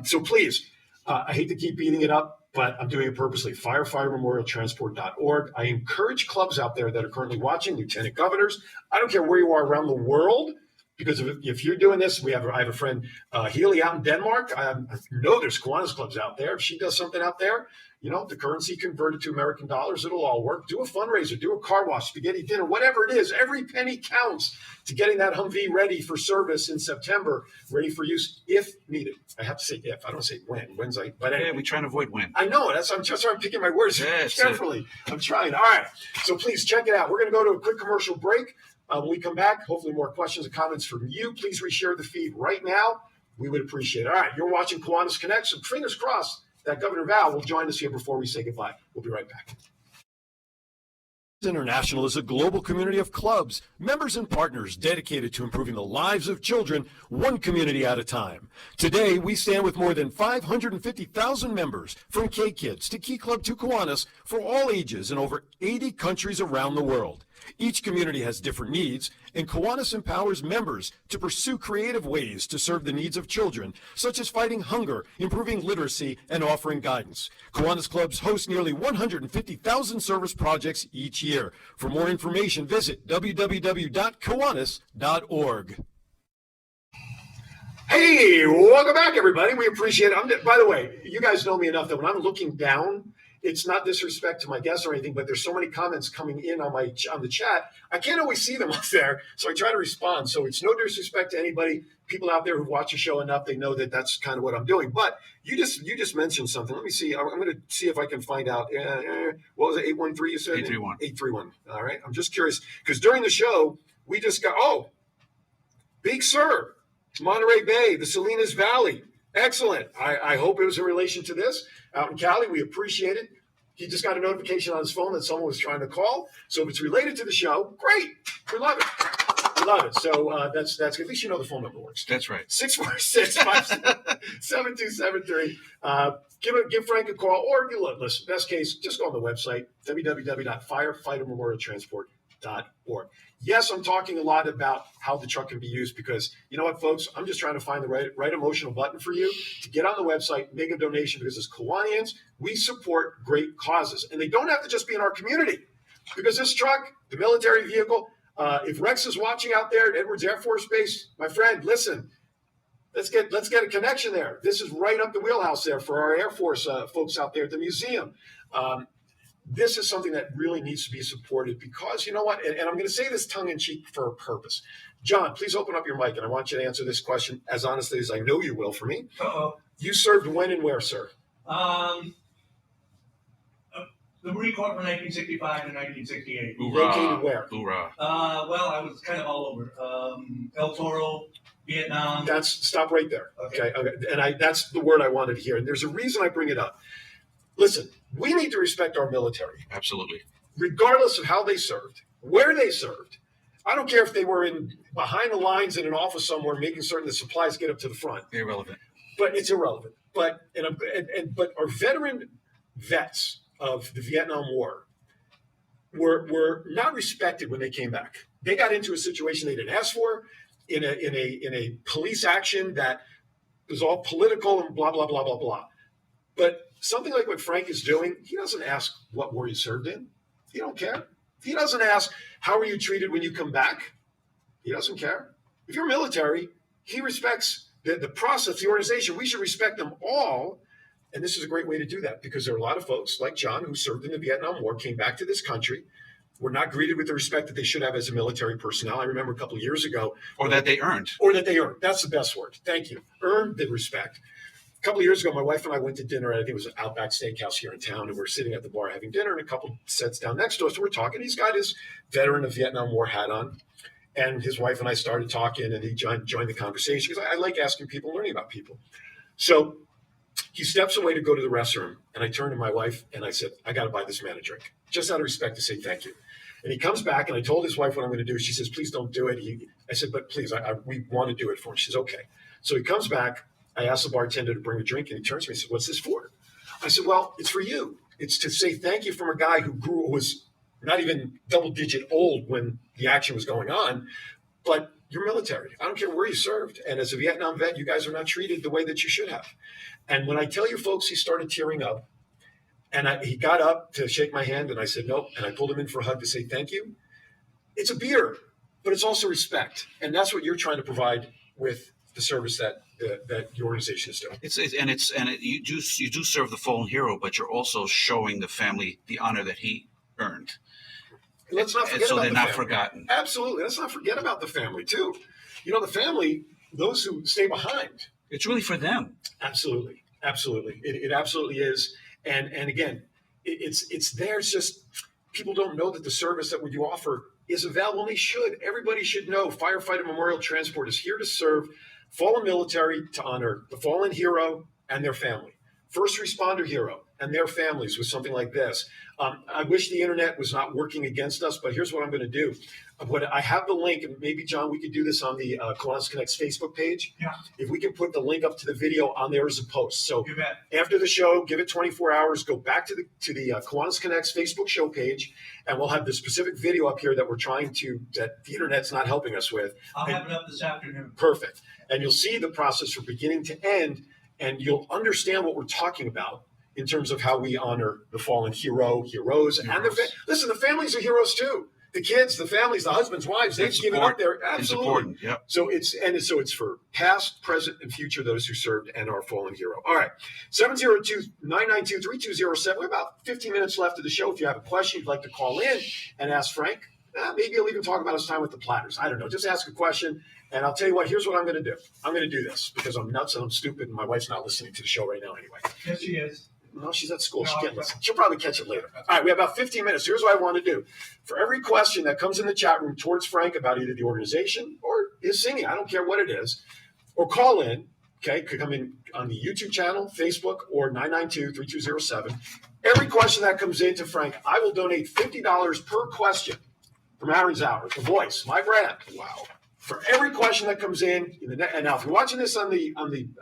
So please, I hate to keep beating it up, but I'm doing it purposely. Firefightermemorialtransport.org. I encourage clubs out there that are currently watching, lieutenant governors. I don't care where you are around the world, because if you're doing this, I have a friend, Healy, out in Denmark. I know there's Kiwanis clubs out there. If she does something out there, the currency converted to American dollars, it'll all work. Do a fundraiser, do a car wash, spaghetti dinner, whatever it is. Every penny counts to getting that Humvee ready for service in September, ready for use if needed. I have to say if. I don't say when. When's but anyway. Yeah, we try to avoid when. I know. I'm picking my words carefully. I'm trying. All right. So please check it out. We're going to go to a quick commercial break. When we come back, hopefully more questions and comments from you. Please reshare the feed right now. We would appreciate it. All right. You're watching Kiwanis Connect. So fingers crossed that Governor Val will join us here before we say goodbye. We'll be right back. International is a global community of clubs, members, and partners dedicated to improving the lives of children, one community at a time. Today, we stand with more than 550,000 members, from K-Kids to Key Club to Kiwanis, for all ages in over 80 countries around the world. Each community has different needs, and Kiwanis empowers members to pursue creative ways to serve the needs of children, such as fighting hunger, improving literacy, and offering guidance. Kiwanis clubs host nearly 150,000 service projects each year. For more information, visit www.kiwanis.org. Hey, welcome back, everybody. We appreciate it. By the way, you guys know me enough that when I'm looking down, it's not disrespect to my guests or anything, but there's so many comments coming in on the chat. I can't always see them up there, so I try to respond. So it's no disrespect to anybody. People out there who watch the show enough, they know that that's kind of what I'm doing. But you just mentioned something. Let me see. I'm going to see if I can find out. What was it? 813 you said? 831. 831. All right. I'm just curious because during the show we just got Big Sur, Monterey Bay, the Salinas Valley. Excellent. I hope it was in relation to this. Out in Cali, we appreciate it. He just got a notification on his phone that someone was trying to call. So if it's related to the show, great. We love it. We love it. So that's good. At least you know the phone number works. That's right. 646-572-7273. Give Frank a call, or listen, best case, just go on the website, www.firefightermemorialtransport.org. Yes, I'm talking a lot about how the truck can be used because you know what, folks? I'm just trying to find the right emotional button for you to get on the website, make a donation, because as Kiwanians, we support great causes. And they don't have to just be in our community, because this truck, the military vehicle, if Rex is watching out there at Edwards Air Force Base, my friend, listen, let's get a connection there. This is right up the wheelhouse there for our Air Force folks out there at the museum. This is something that really needs to be supported because you know what? And I'm going to say this tongue-in-cheek for a purpose. John, please open up your mic, and I want you to answer this question as honestly as I know you will for me. Uh-oh. You served when and where, sir? The Marine Corps from 1965 to 1968. Located where? Hoorah. Well, I was kind of all over. El Toro, Vietnam. Stop right there. Okay. And that's the word I wanted to hear. And there's a reason I bring it up. Listen, we need to respect our military. Absolutely. Regardless of how they served, where they served. I don't care if they were behind the lines in an office somewhere making certain the supplies get up to the front. Irrelevant. But it's irrelevant. But our veteran vets of the Vietnam War were not respected when they came back. They got into a situation they didn't ask for in a police action that was all political and blah, blah, blah, blah, blah. But something like what Frank is doing, he doesn't ask what war you served in. He don't care. He doesn't ask, how are you treated when you come back? He doesn't care. If you're military, he respects the process, the organization. We should respect them all. And this is a great way to do that because there are a lot of folks like John who served in the Vietnam War, came back to this country, were not greeted with the respect that they should have as a military personnel. I remember a couple of years ago. Or that they earned. That's the best word. Thank you. Earned the respect. A couple of years ago, my wife and I went to dinner at, I think it was an Outback Steakhouse here in town, and we're sitting at the bar having dinner, and a couple sets down next to us, and we're talking. He's got his veteran of Vietnam War hat on, and his wife and I started talking, and he joined the conversation because I like asking people, learning about people. So he steps away to go to the restroom, and I turned to my wife, and I said, I got to buy this man a drink, just out of respect to say thank you. And he comes back, and I told his wife what I'm going to do. She says, please don't do it. I said, but please, we want to do it for him. She says, okay. So he comes back. I asked the bartender to bring a drink, and he turns to me and said, what's this for? I said, well, it's for you. It's to say thank you from a guy who was not even double-digit old when the action was going on, but you're military. I don't care where you served. And as a Vietnam vet, you guys are not treated the way that you should have. And when I tell you folks, he started tearing up, and he got up to shake my hand, and I said, nope. And I pulled him in for a hug to say thank you. It's a beer, but it's also respect. And that's what you're trying to provide with the service that your organization is doing. You do serve the fallen hero, but you're also showing the family the honor that he earned. Let's not forget so about they're the not family. Forgotten. Absolutely. Let's not forget about the family too. You know, the family, those who stay behind. It's really for them. Absolutely. Absolutely. It absolutely is. And again, it's there. It's just people don't know that the service that you offer is available, and they should. Everybody should know Firefighter Memorial Transport is here to serve fallen military, to honor the fallen hero and their family. First responder hero. and their families with something like this. I wish the internet was not working against us, but here's what I'm going to do. I have the link, and maybe, John, we could do this on the Kiwanis Connect's Facebook page. Yeah. If we can put the link up to the video on there as a post. So You bet. after the show, give it 24 hours, go back to the Kiwanis Connect's Facebook show page, and we'll have the specific video up here that that the internet's not helping us with. I'll have it up this afternoon. Perfect. And you'll see the process from beginning to end, and you'll understand what we're talking about in terms of how we honor the fallen heroes. And listen, the families are heroes too. The kids, the families, the husbands, wives, they've given up their absolutely. Yep. So it's for past, present, and future those who served and are fallen hero. All right. 702-992-3207. We have about 15 minutes left of the show. If you have a question you'd like to call in and ask Frank, maybe he'll even talk about his time with the Platters. I don't know. Just ask a question. And I'll tell you what, here's what I'm going to do. I'm going to do this because I'm nuts and I'm stupid and my wife's not listening to the show right now anyway. Yes, she is. No, she's at school. No, She can't listen. She'll probably catch it later. All right, we have about 15 minutes. Here's what I want to do. For every question that comes in the chat room towards Frank about either the organization or his singing, I don't care what it is, or call in, okay, could come in on the YouTube channel, Facebook, or 992-3207. Every question that comes in to Frank, I will donate $50 per question from Aaron's Hours, The Voice, my brand. Wow. For every question that comes in and now if you're watching this on the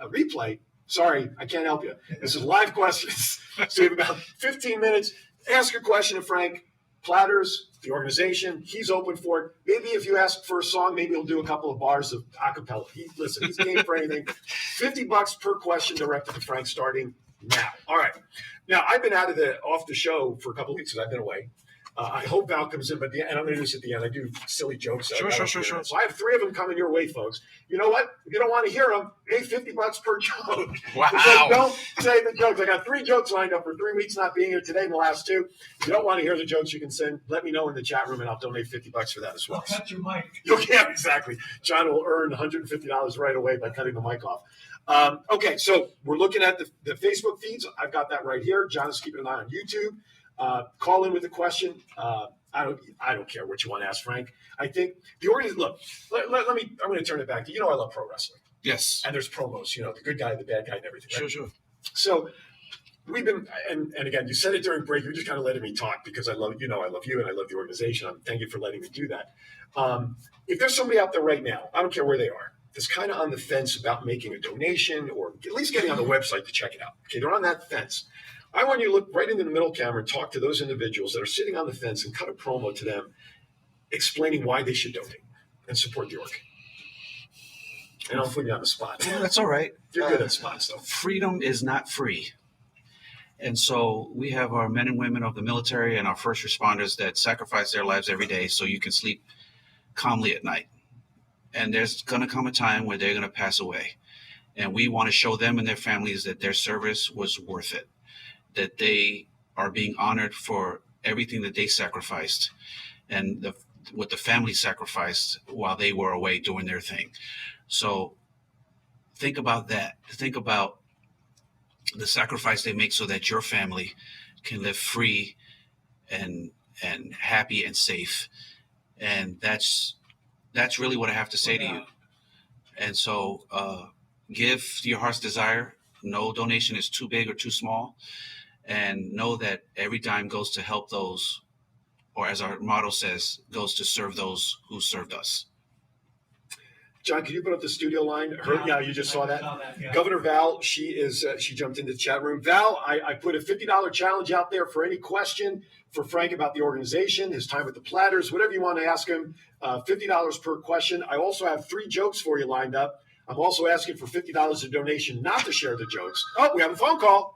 replay, sorry, I can't help you. This is live questions. So you have about 15 minutes. Ask your question to Frank. Platters, the organization, he's open for it. Maybe if you ask for a song, maybe he'll do a couple of bars of a cappella. He's game for anything. $50 per question directed to Frank starting now. All right. Now, I've been off the show for a couple of weeks because I've been away. I hope Val comes in, and I'm going to do this at the end. I do silly jokes. Sure. So I have 3 of them coming your way, folks. You know what? If you don't want to hear them, pay $50 per joke. Wow. So don't say the jokes. I got 3 jokes lined up for 3 weeks not being here today and the last 2. If you don't want to hear the jokes, you can let me know in the chat room, and I'll donate $50 for that as well. I'll cut your mic. Yeah, exactly. John will earn $150 right away by cutting the mic off. Okay, so we're looking at the Facebook feeds. I've got that right here. John is keeping an eye on YouTube. Call in with a question. I don't care what you want to ask, Frank. I think the organization. Look, let me. I'm going to turn it back to you. Know I love pro wrestling. Yes. And there's promos. The good guy, the bad guy, and everything. Right? Sure. So we've been, and again, you said it during break. You're just kind of letting me talk because I love you, and I love the organization. Thank you for letting me do that. If there's somebody out there right now, I don't care where they are, that's kind of on the fence about making a donation or at least getting on the website to check it out. Okay, they're on that fence. I want you to look right into the middle camera and talk to those individuals that are sitting on the fence and cut a promo to them explaining why they should donate and support the org. And I'll put you on the spot. Well, that's all right. You're good at spots, though. Freedom is not free. And so we have our men and women of the military and our first responders that sacrifice their lives every day so you can sleep calmly at night. And there's going to come a time where they're going to pass away. And we want to show them and their families that their service was worth it, that they are being honored for everything that they sacrificed and what the family sacrificed while they were away doing their thing. So think about that. Think about the sacrifice they make so that your family can live free and happy and safe. And that's really what I have to say to you. And so give to your heart's desire. No donation is too big or too small. And know that every dime goes to help those, or as our motto says, goes to serve those who served us. John, can you put up the studio line? Yeah, you just saw that? Yeah. Governor Val, she jumped into the chat room. Val, I put a $50 challenge out there for any question for Frank about the organization, his time with the Platters, whatever you want to ask him, $50 per question. I also have 3 jokes for you lined up. I'm also asking for $50 of donation not to share the jokes. Oh, we have a phone call.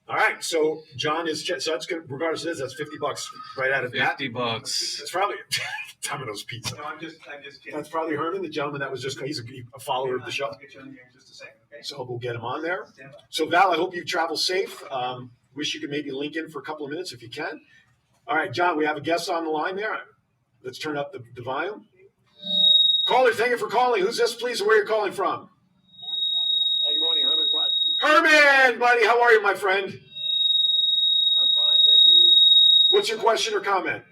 All right, so John is so that's good. Regardless of this, that's $50 right out of that. $50. It's probably Domino's Pizza. No, I'm just kidding. That's probably Herman, the gentleman that was he's a follower of the show. I'll get you on here in just a second, okay? So we'll get him on there. Stand by. So Val, I hope you travel safe. Wish you could maybe link in for a couple of minutes if you can. All right, John, we have a guest on the line there. Let's turn up the volume. Caller, thank you for calling. Who's this, please, and where you're calling from? Good morning, Herman Platt. Herman, buddy, how are you, my friend? I'm fine, thank you. What's your question or comment?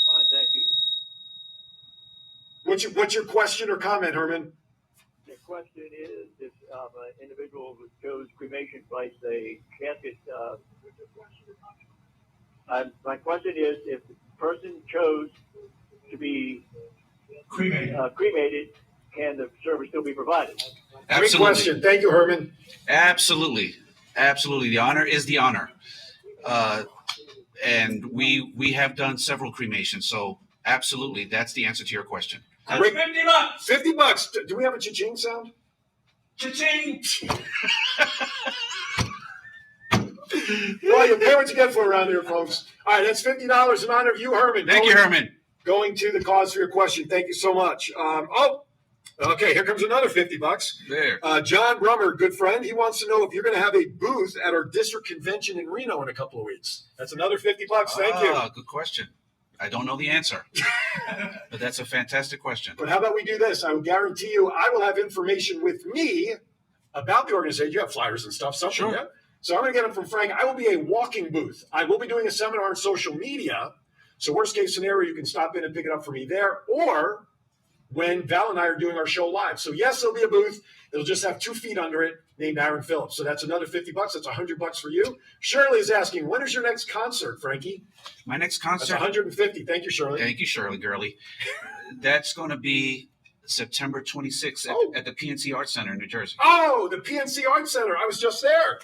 Fine, thank you. What's your question or comment, Herman? The question is, if an individual who chose cremation place, a casket, my question is, if the person chose to be cremated, can the service still be provided? Great Absolutely. question. Thank you, Herman. Absolutely. Absolutely. The honor is the honor. And we have done several cremations. So absolutely, that's the answer to your question. That's Great. $50. $50. Do we have a cha-ching sound? Cha-ching. Well, you pay what you get for around here, folks. All right, that's $50 in honor of you, Herman. Thank you, Herman. Going to the cause for your question. Thank you so much. Okay, here comes another $50. There. John Brummer, good friend. He wants to know if you're going to have a booth at our district convention in Reno in a couple of weeks. That's another $50. Thank you. Good question. I don't know the answer, but that's a fantastic question. But how about we do this? I will guarantee you I will have information with me about the organization. You have flyers and stuff, something, Sure. yeah? So I'm going to get them from Frank. I will be a walking booth. I will be doing a seminar on social media. So worst case scenario, you can stop in and pick it up for me there, or when Val and I are doing our show live. So yes, there'll be a booth. It'll just have 2 feet under it named Aaron Phillips. So that's another $50. That's $100 for you. Shirley is asking, when is your next concert, Frankie? My next That's concert. $150. Thank you, Shirley. Thank you, Shirley Girly. That's going to be September 26th at the PNC Arts Center in New Jersey. Oh, the PNC Arts Center. I was just there.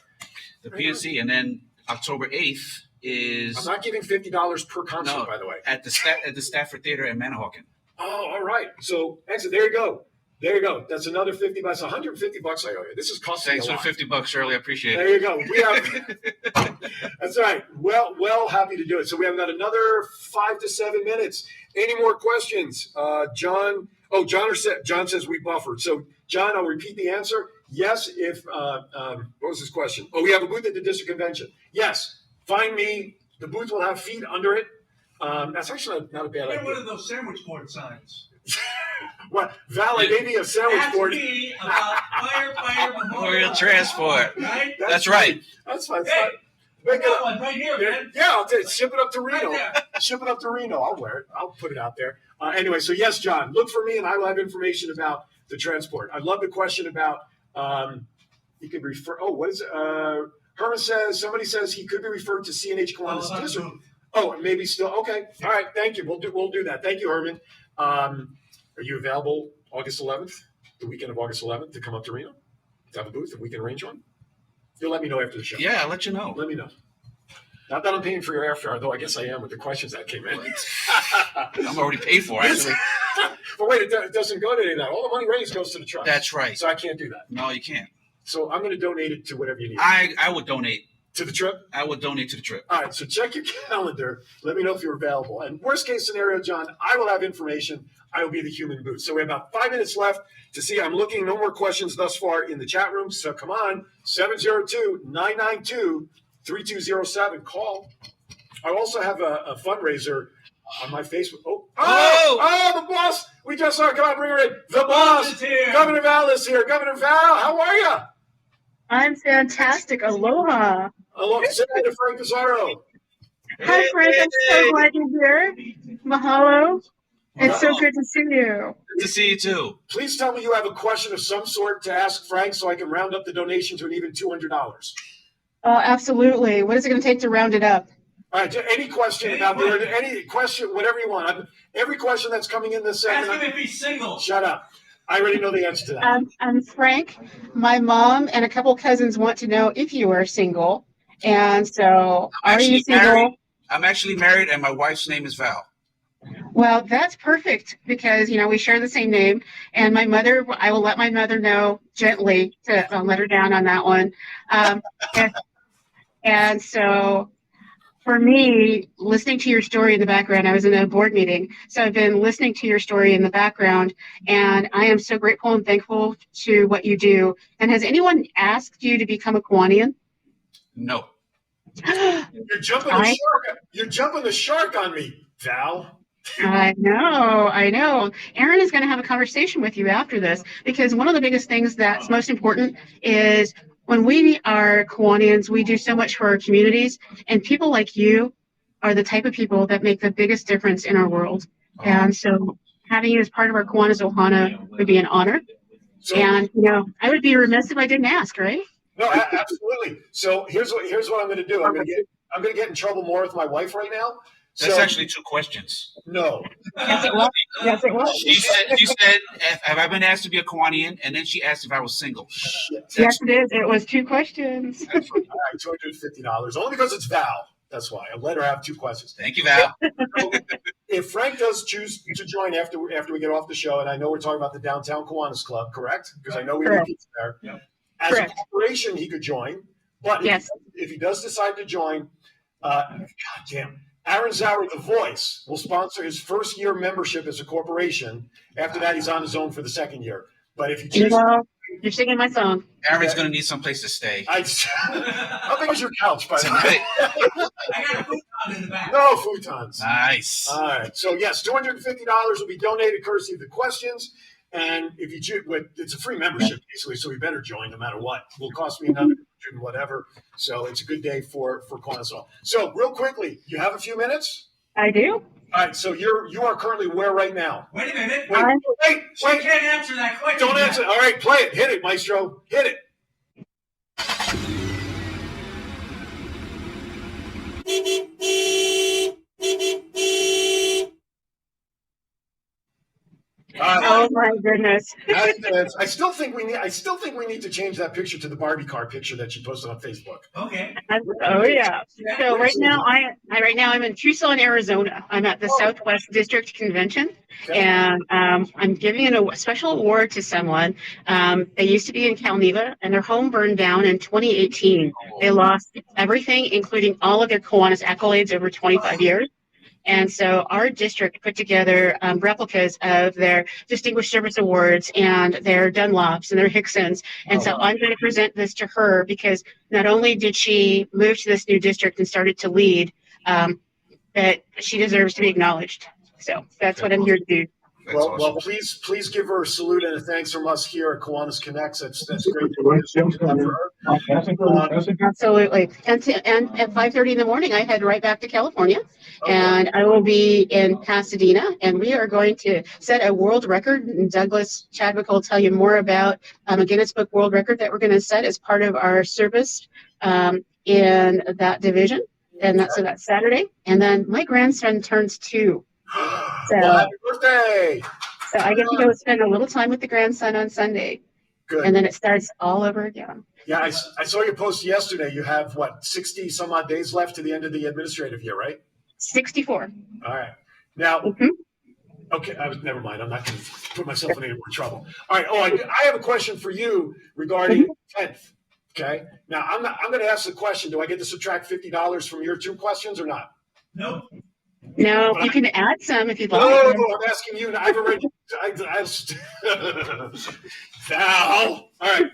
The PNC, and then October 8th is I'm not giving $50 per concert, No. by the way. at the Stafford Theater in Manahawkin. Oh, all right. So, excellent. There you go. There you go. That's another $50. $150 I owe you. This is costing Thanks me a for lot. the $50, Shirley. I appreciate There it. you go. We have. That's right. Well, happy to do it. So we have got another 5 to 7 minutes. Any more questions, John? Oh, John says we buffered. So, John, I'll repeat the answer. Yes. If what was his question? Oh, we have a booth at the district convention. Yes. Find me. The booth will have feet under it. That's actually not a bad Get idea. one of those sandwich board signs. What? Val, I gave me a sandwich Ask board. me about firefighter Memorial Transport. Right? That's right. That's fine. Hey, Make I got it one right here, man. Yeah, I'll ship it up to Reno. Right there. Ship it up to Reno. I'll wear it. I'll put it out there. Anyway, so yes, John, look for me and I will have information about the transport. I love the question about you could refer. Oh, what is it? Herman says, somebody says he could be referred to CNH Kiwanis Oh, District. Oh, maybe still. Okay. All right. Thank you. We'll do that. Thank you, Herman. Are you available August 11th, the weekend of August 11th, to come up to Reno to have a booth that we can arrange one? You'll let me know after the show. Yeah, I'll let you know. Let me know. Not that I'm paying for your airfare, though I guess I am with the questions that came in. I'm already paid for, actually. But wait, it doesn't go to any of that. All the money raised goes to the trust. That's right. So I can't do that. No, you can't. So I'm going to donate it to whatever you need. I would donate. To the trip? I would donate to the trip. All right, so check your calendar. Let me know if you're available. And worst case scenario, John, I will have information. I will be the human booth. So we have about 5 minutes left to see. I'm looking, no more questions thus far in the chat room. So come on, 702-992-3207. Call. I also have a fundraiser on my Facebook. Oh, the boss. We just saw her. Come on, bring her in. The boss. is here. Governor Val is here. Governor Val, how are you? I'm fantastic. Aloha. Hello, Senator Frank Pizarro. Hi, Frank. I'm so glad you're here. Mahalo. It's so good to see you. Good to see you, too. Please tell me you have a question of some sort to ask Frank so I can round up the donation to an even $200. Oh, absolutely. What is it going to take to round it up? All right, any question about any question, whatever you want. Every question that's coming in this Ask segment. him if he's single. Shut up. I already know the answer to that. Frank, my mom and a couple cousins want to know if you are single. And so, are you single? Married. I'm actually married, and my wife's name is Val. Well, that's perfect because, we share the same name. And I will let my mother know gently to let her down on that one. And so, for me, listening to your story in the background, I was in a board meeting, so I've been listening to your story in the background, and I am so grateful and thankful to what you do. And has anyone asked you to become a Kiwanian? No. You're jumping the shark. You're jumping the shark on me, Val. I know. Aaron is going to have a conversation with you after this because one of the biggest things that's most important is when we are Kiwanians, we do so much for our communities, and people like you are the type of people that make the biggest difference in our world. And so having you as part of our Kiwanis Ohana would be an honor. So, And, I would be remiss if I didn't ask, right? no, absolutely. So here's what I'm going to do. I'm going to get in trouble more with my wife right now. That's So, actually 2 questions. no. Yes, it was. Yes, it was. She said, have I been asked to be a Kiwanian? And then she asked if I was single. Shit. Yes, it is. It was 2 questions. All right, $250. Only because it's Val. That's why. I let her have 2 questions. Thank you, Val. So, if Frank does choose to join after we get off the show, and I know we're talking about the Downtown Kiwanis Club, correct? Because I know we Correct. need pizza there. Yep. As Correct. a corporation, he could join. But Yes. if he does decide to join, God damn, Aaron Zauer, The Voice, will sponsor his first year membership as a corporation. After that, he's on his own for the second year. But if you choose, You're singing my song. Aaron's going to need someplace to stay. how big is your couch, by the way? I got a futon in the back. No futons. Nice. All right. So, yes, $250 will be donated courtesy of the questions. And if you choose, it's a free membership, basically, so we better join no matter what. It will cost me another whatever. So it's a good day for Kiwanis. So, real quickly, you have a few minutes? I do. All right. So, you are currently where right now? Wait a minute. Wait. She can't answer that question. Don't answer. All right. Play it. Hit it, Maestro. Hit it. Oh my goodness. I still think we need to change that picture to the Barbie car picture that you posted on Facebook. Okay. Oh yeah. So right now I'm in Tucson, Arizona. I'm at the Southwest District Convention, and I'm giving a special award to someone. They used to be in Calneva, and their home burned down in 2018. They lost everything, including all of their Kiwanis accolades over 25 years. And so our district put together replicas of their Distinguished Service Awards and their Dunlops and their Hicksons. And so I'm going to present this to her because not only did she move to this new district and started to lead, but she deserves to be acknowledged. So that's what I'm here to do. Well, please give her a salute and a thanks from us here at Kiwanis Connects. That's great for her. Absolutely. And at 5:30 in the morning, I head right back to California, and I will be in Pasadena, and we are going to set a world record. And Douglas Chadwick will tell you more about a Guinness Book World Record that we're going to set as part of our service in that division. And that's Saturday. And then my grandson turns 2. So, well, happy birthday! So I get to go spend a little time with the grandson on Sunday. Good. And then it starts all over again. Yeah, I saw your post yesterday. You have, 60 some odd days left to the end of the administrative year, right? 64. All right. Now, okay, never mind. I'm not going to put myself in any more trouble. All right. Oh, I have a question for you regarding 10th. Okay. Now, I'm going to ask the question. Do I get to subtract $50 from your 2 questions or not? No. No, you can add some if you'd like. No, I'm asking you. I've already. Val. All right.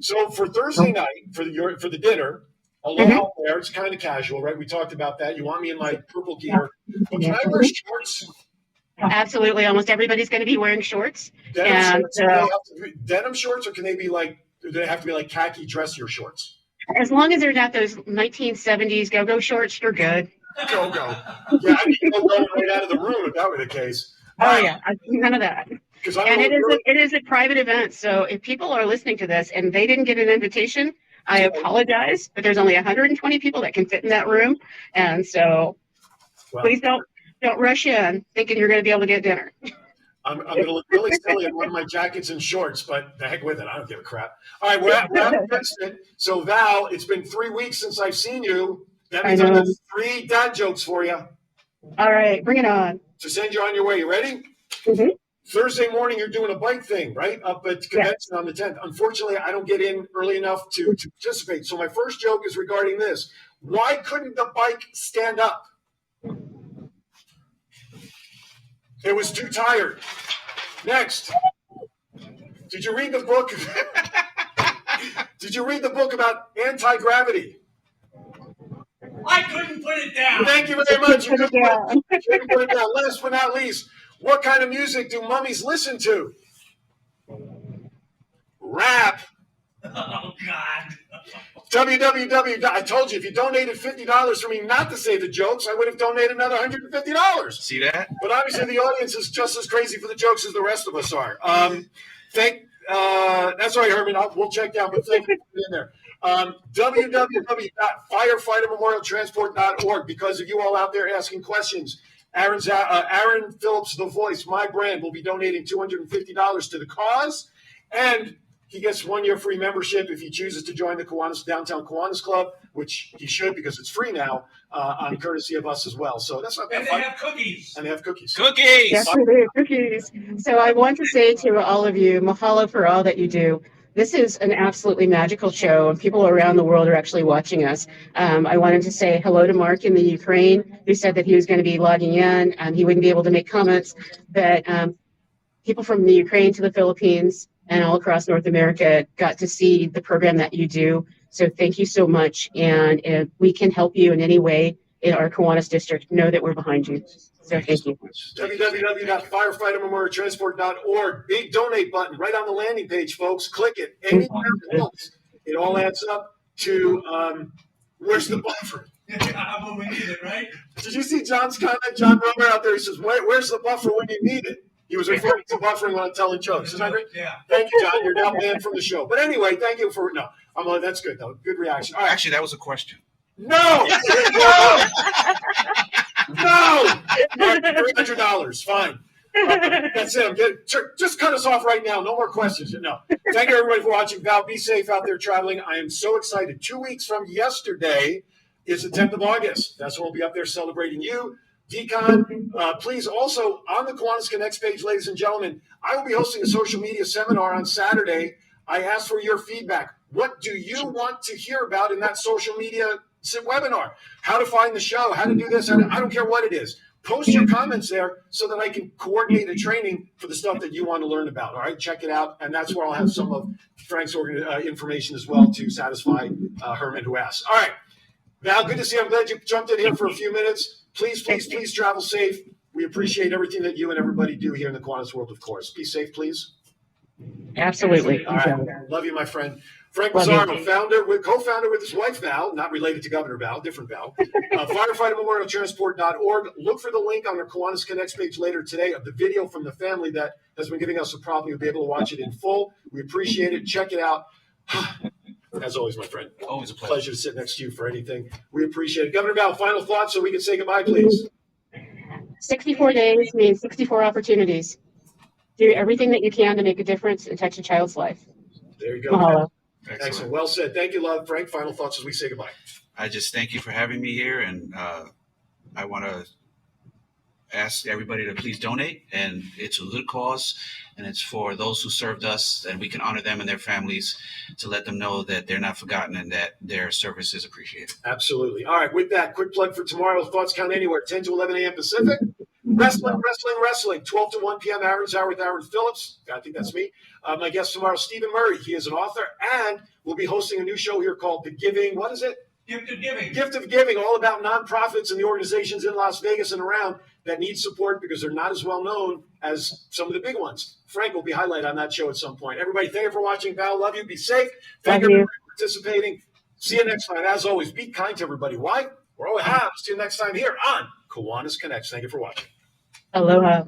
So for Thursday night, for the dinner, aloha there, it's kind of casual, right? We talked about that. You want me in my purple gear, but can I wear shorts? Absolutely. Almost everybody's going to be wearing shorts. Denim shorts, or can they be do they have to be like khaki dressier shorts? As long as they're not those 1970s go-go shorts, you're good. Go. Yeah, I need to go right out of the room if that were the case. Oh, yeah. None of that. And it is a private event. So if people are listening to this and they didn't get an invitation, I apologize. But there's only 120 people that can fit in that room. And so please don't rush in thinking you're going to be able to get dinner. I'm going to look really silly in one of my jackets and shorts, but the heck with it. I don't give a crap. All right, we're at Princeton. So, Val, it's been 3 weeks since I've seen you. That means I've got 3 dad jokes for you. All right, bring it on. To send you on your way. You ready? Mm-hmm. Thursday morning, you're doing a bike thing, right? Up at the convention on the 10th. Unfortunately, I don't get in early enough to participate. So my first joke is regarding this. Why couldn't the bike stand up? It was too tired. Next. Did you read the book? Did you read the book about anti-gravity? I couldn't put it down. Thank you very much. You couldn't put it down. Last but not least, what kind of music do mummies listen to? Rap. Oh, God. www. I told you, if you donated $50 for me not to say the jokes, I would have donated another $150. See that? But obviously, the audience is just as crazy for the jokes as the rest of us are. That's all right, Herman. We'll check down, but thank you for being there. www.firefightermemorialtransport.org. Because of you all out there asking questions, Aaron Phillips, The Voice, my brand, will be donating $250 to the cause, and he gets 1 year free membership if he chooses to join the Downtown Kiwanis Club, which he should because it's free now, on courtesy of us as well. So that's not And that they fun. have cookies. And they have cookies. Cookies. Yes, we do. Cookies. So I want to say to all of you, mahalo for all that you do. This is an absolutely magical show, and people around the world are actually watching us. I wanted to say hello to Mark in the Ukraine, who said that he was going to be logging in. He wouldn't be able to make comments, but people from the Ukraine to the Philippines and all across North America got to see the program that you do. So thank you so much. And if we can help you in any way in our Kiwanis district, know that we're behind you. So thank you. www.firefightermemorialtransport.org. Big donate button right on the landing page, folks. Click it. Any amount that helps. It all adds up to where's the buffer? Yeah, when we need it, right? Did you see John's comment? John Romer out there, he says, where's the buffer when you need it? He was referring to buffering when I'm telling jokes. Isn't that great? Yeah. Thank you, John. You're now banned from the show. But anyway, thank you for that's good though. Good reaction. All right. Actually, that was a question. No! No! $300. Fine. That's it. Just cut us off right now. No more questions. No. Thank you, everybody, for watching. Val, be safe out there traveling. I am so excited. 2 weeks from yesterday is the 10th of August. That's when we'll be up there celebrating you. Decon, please also on the Kiwanis Connects page, ladies and gentlemen, I will be hosting a social media seminar on Saturday. I asked for your feedback. What do you want to hear about in that social media webinar? How to find the show, how to do this. I don't care what it is. Post your comments there so that I can coordinate a training for the stuff that you want to learn about. All right, check it out. And that's where I'll have some of Frank's information as well to satisfy Herman who asked. All right, Val, good to see you. I'm glad you jumped in here for a few minutes. Please travel safe. We appreciate everything that you and everybody do here in the Kiwanis world, of course. Be safe, please. Absolutely. All right. Love you, my friend. Frank Pizarro, co-founder with his wife, Val, not related to Governor Val, different Val. Firefightermemorialtransport.org. Look for the link on our Kiwanis Connects page later today of the video from the family that has been giving us a problem. You'll be able to watch it in full. We appreciate it. Check it out. As always, my friend. Always a Pleasure to sit next to you for anything. We appreciate it. Governor Val, final thoughts so we can say goodbye, please. 64 days means 64 opportunities. Do everything that you can to make a difference and touch a child's life. There you go. Mahalo. Excellent. Well said. Thank you, love. Frank, final thoughts as we say goodbye. I just thank you for having me here, and I want to ask everybody to please donate. And it's a good cause, and it's for those who served us, and we can honor them and their families to let them know that they're not forgotten and that their service is appreciated. Absolutely. All right. With that, quick plug for tomorrow. Thoughts count anywhere. 10 to 11 a.m. Pacific. Wrestling. 12 to 1 p.m. Aaron's Hour with Aaron Phillips. I think that's me. My guest tomorrow, Stephen Murray. He is an author, and we'll be hosting a new show here called The Giving. What is it? Gift of Giving. Gift of Giving, all about nonprofits and the organizations in Las Vegas and around that need support because they're not as well known as some of the big ones. Frank will be highlighted on that show at some point. Everybody, thank you for watching. Val, love you. Be safe. Thank you for participating. See you next time. As always, be kind to everybody. Why? We're all we have. See you next time here on Kiwanis Connects. Thank you for watching. Aloha.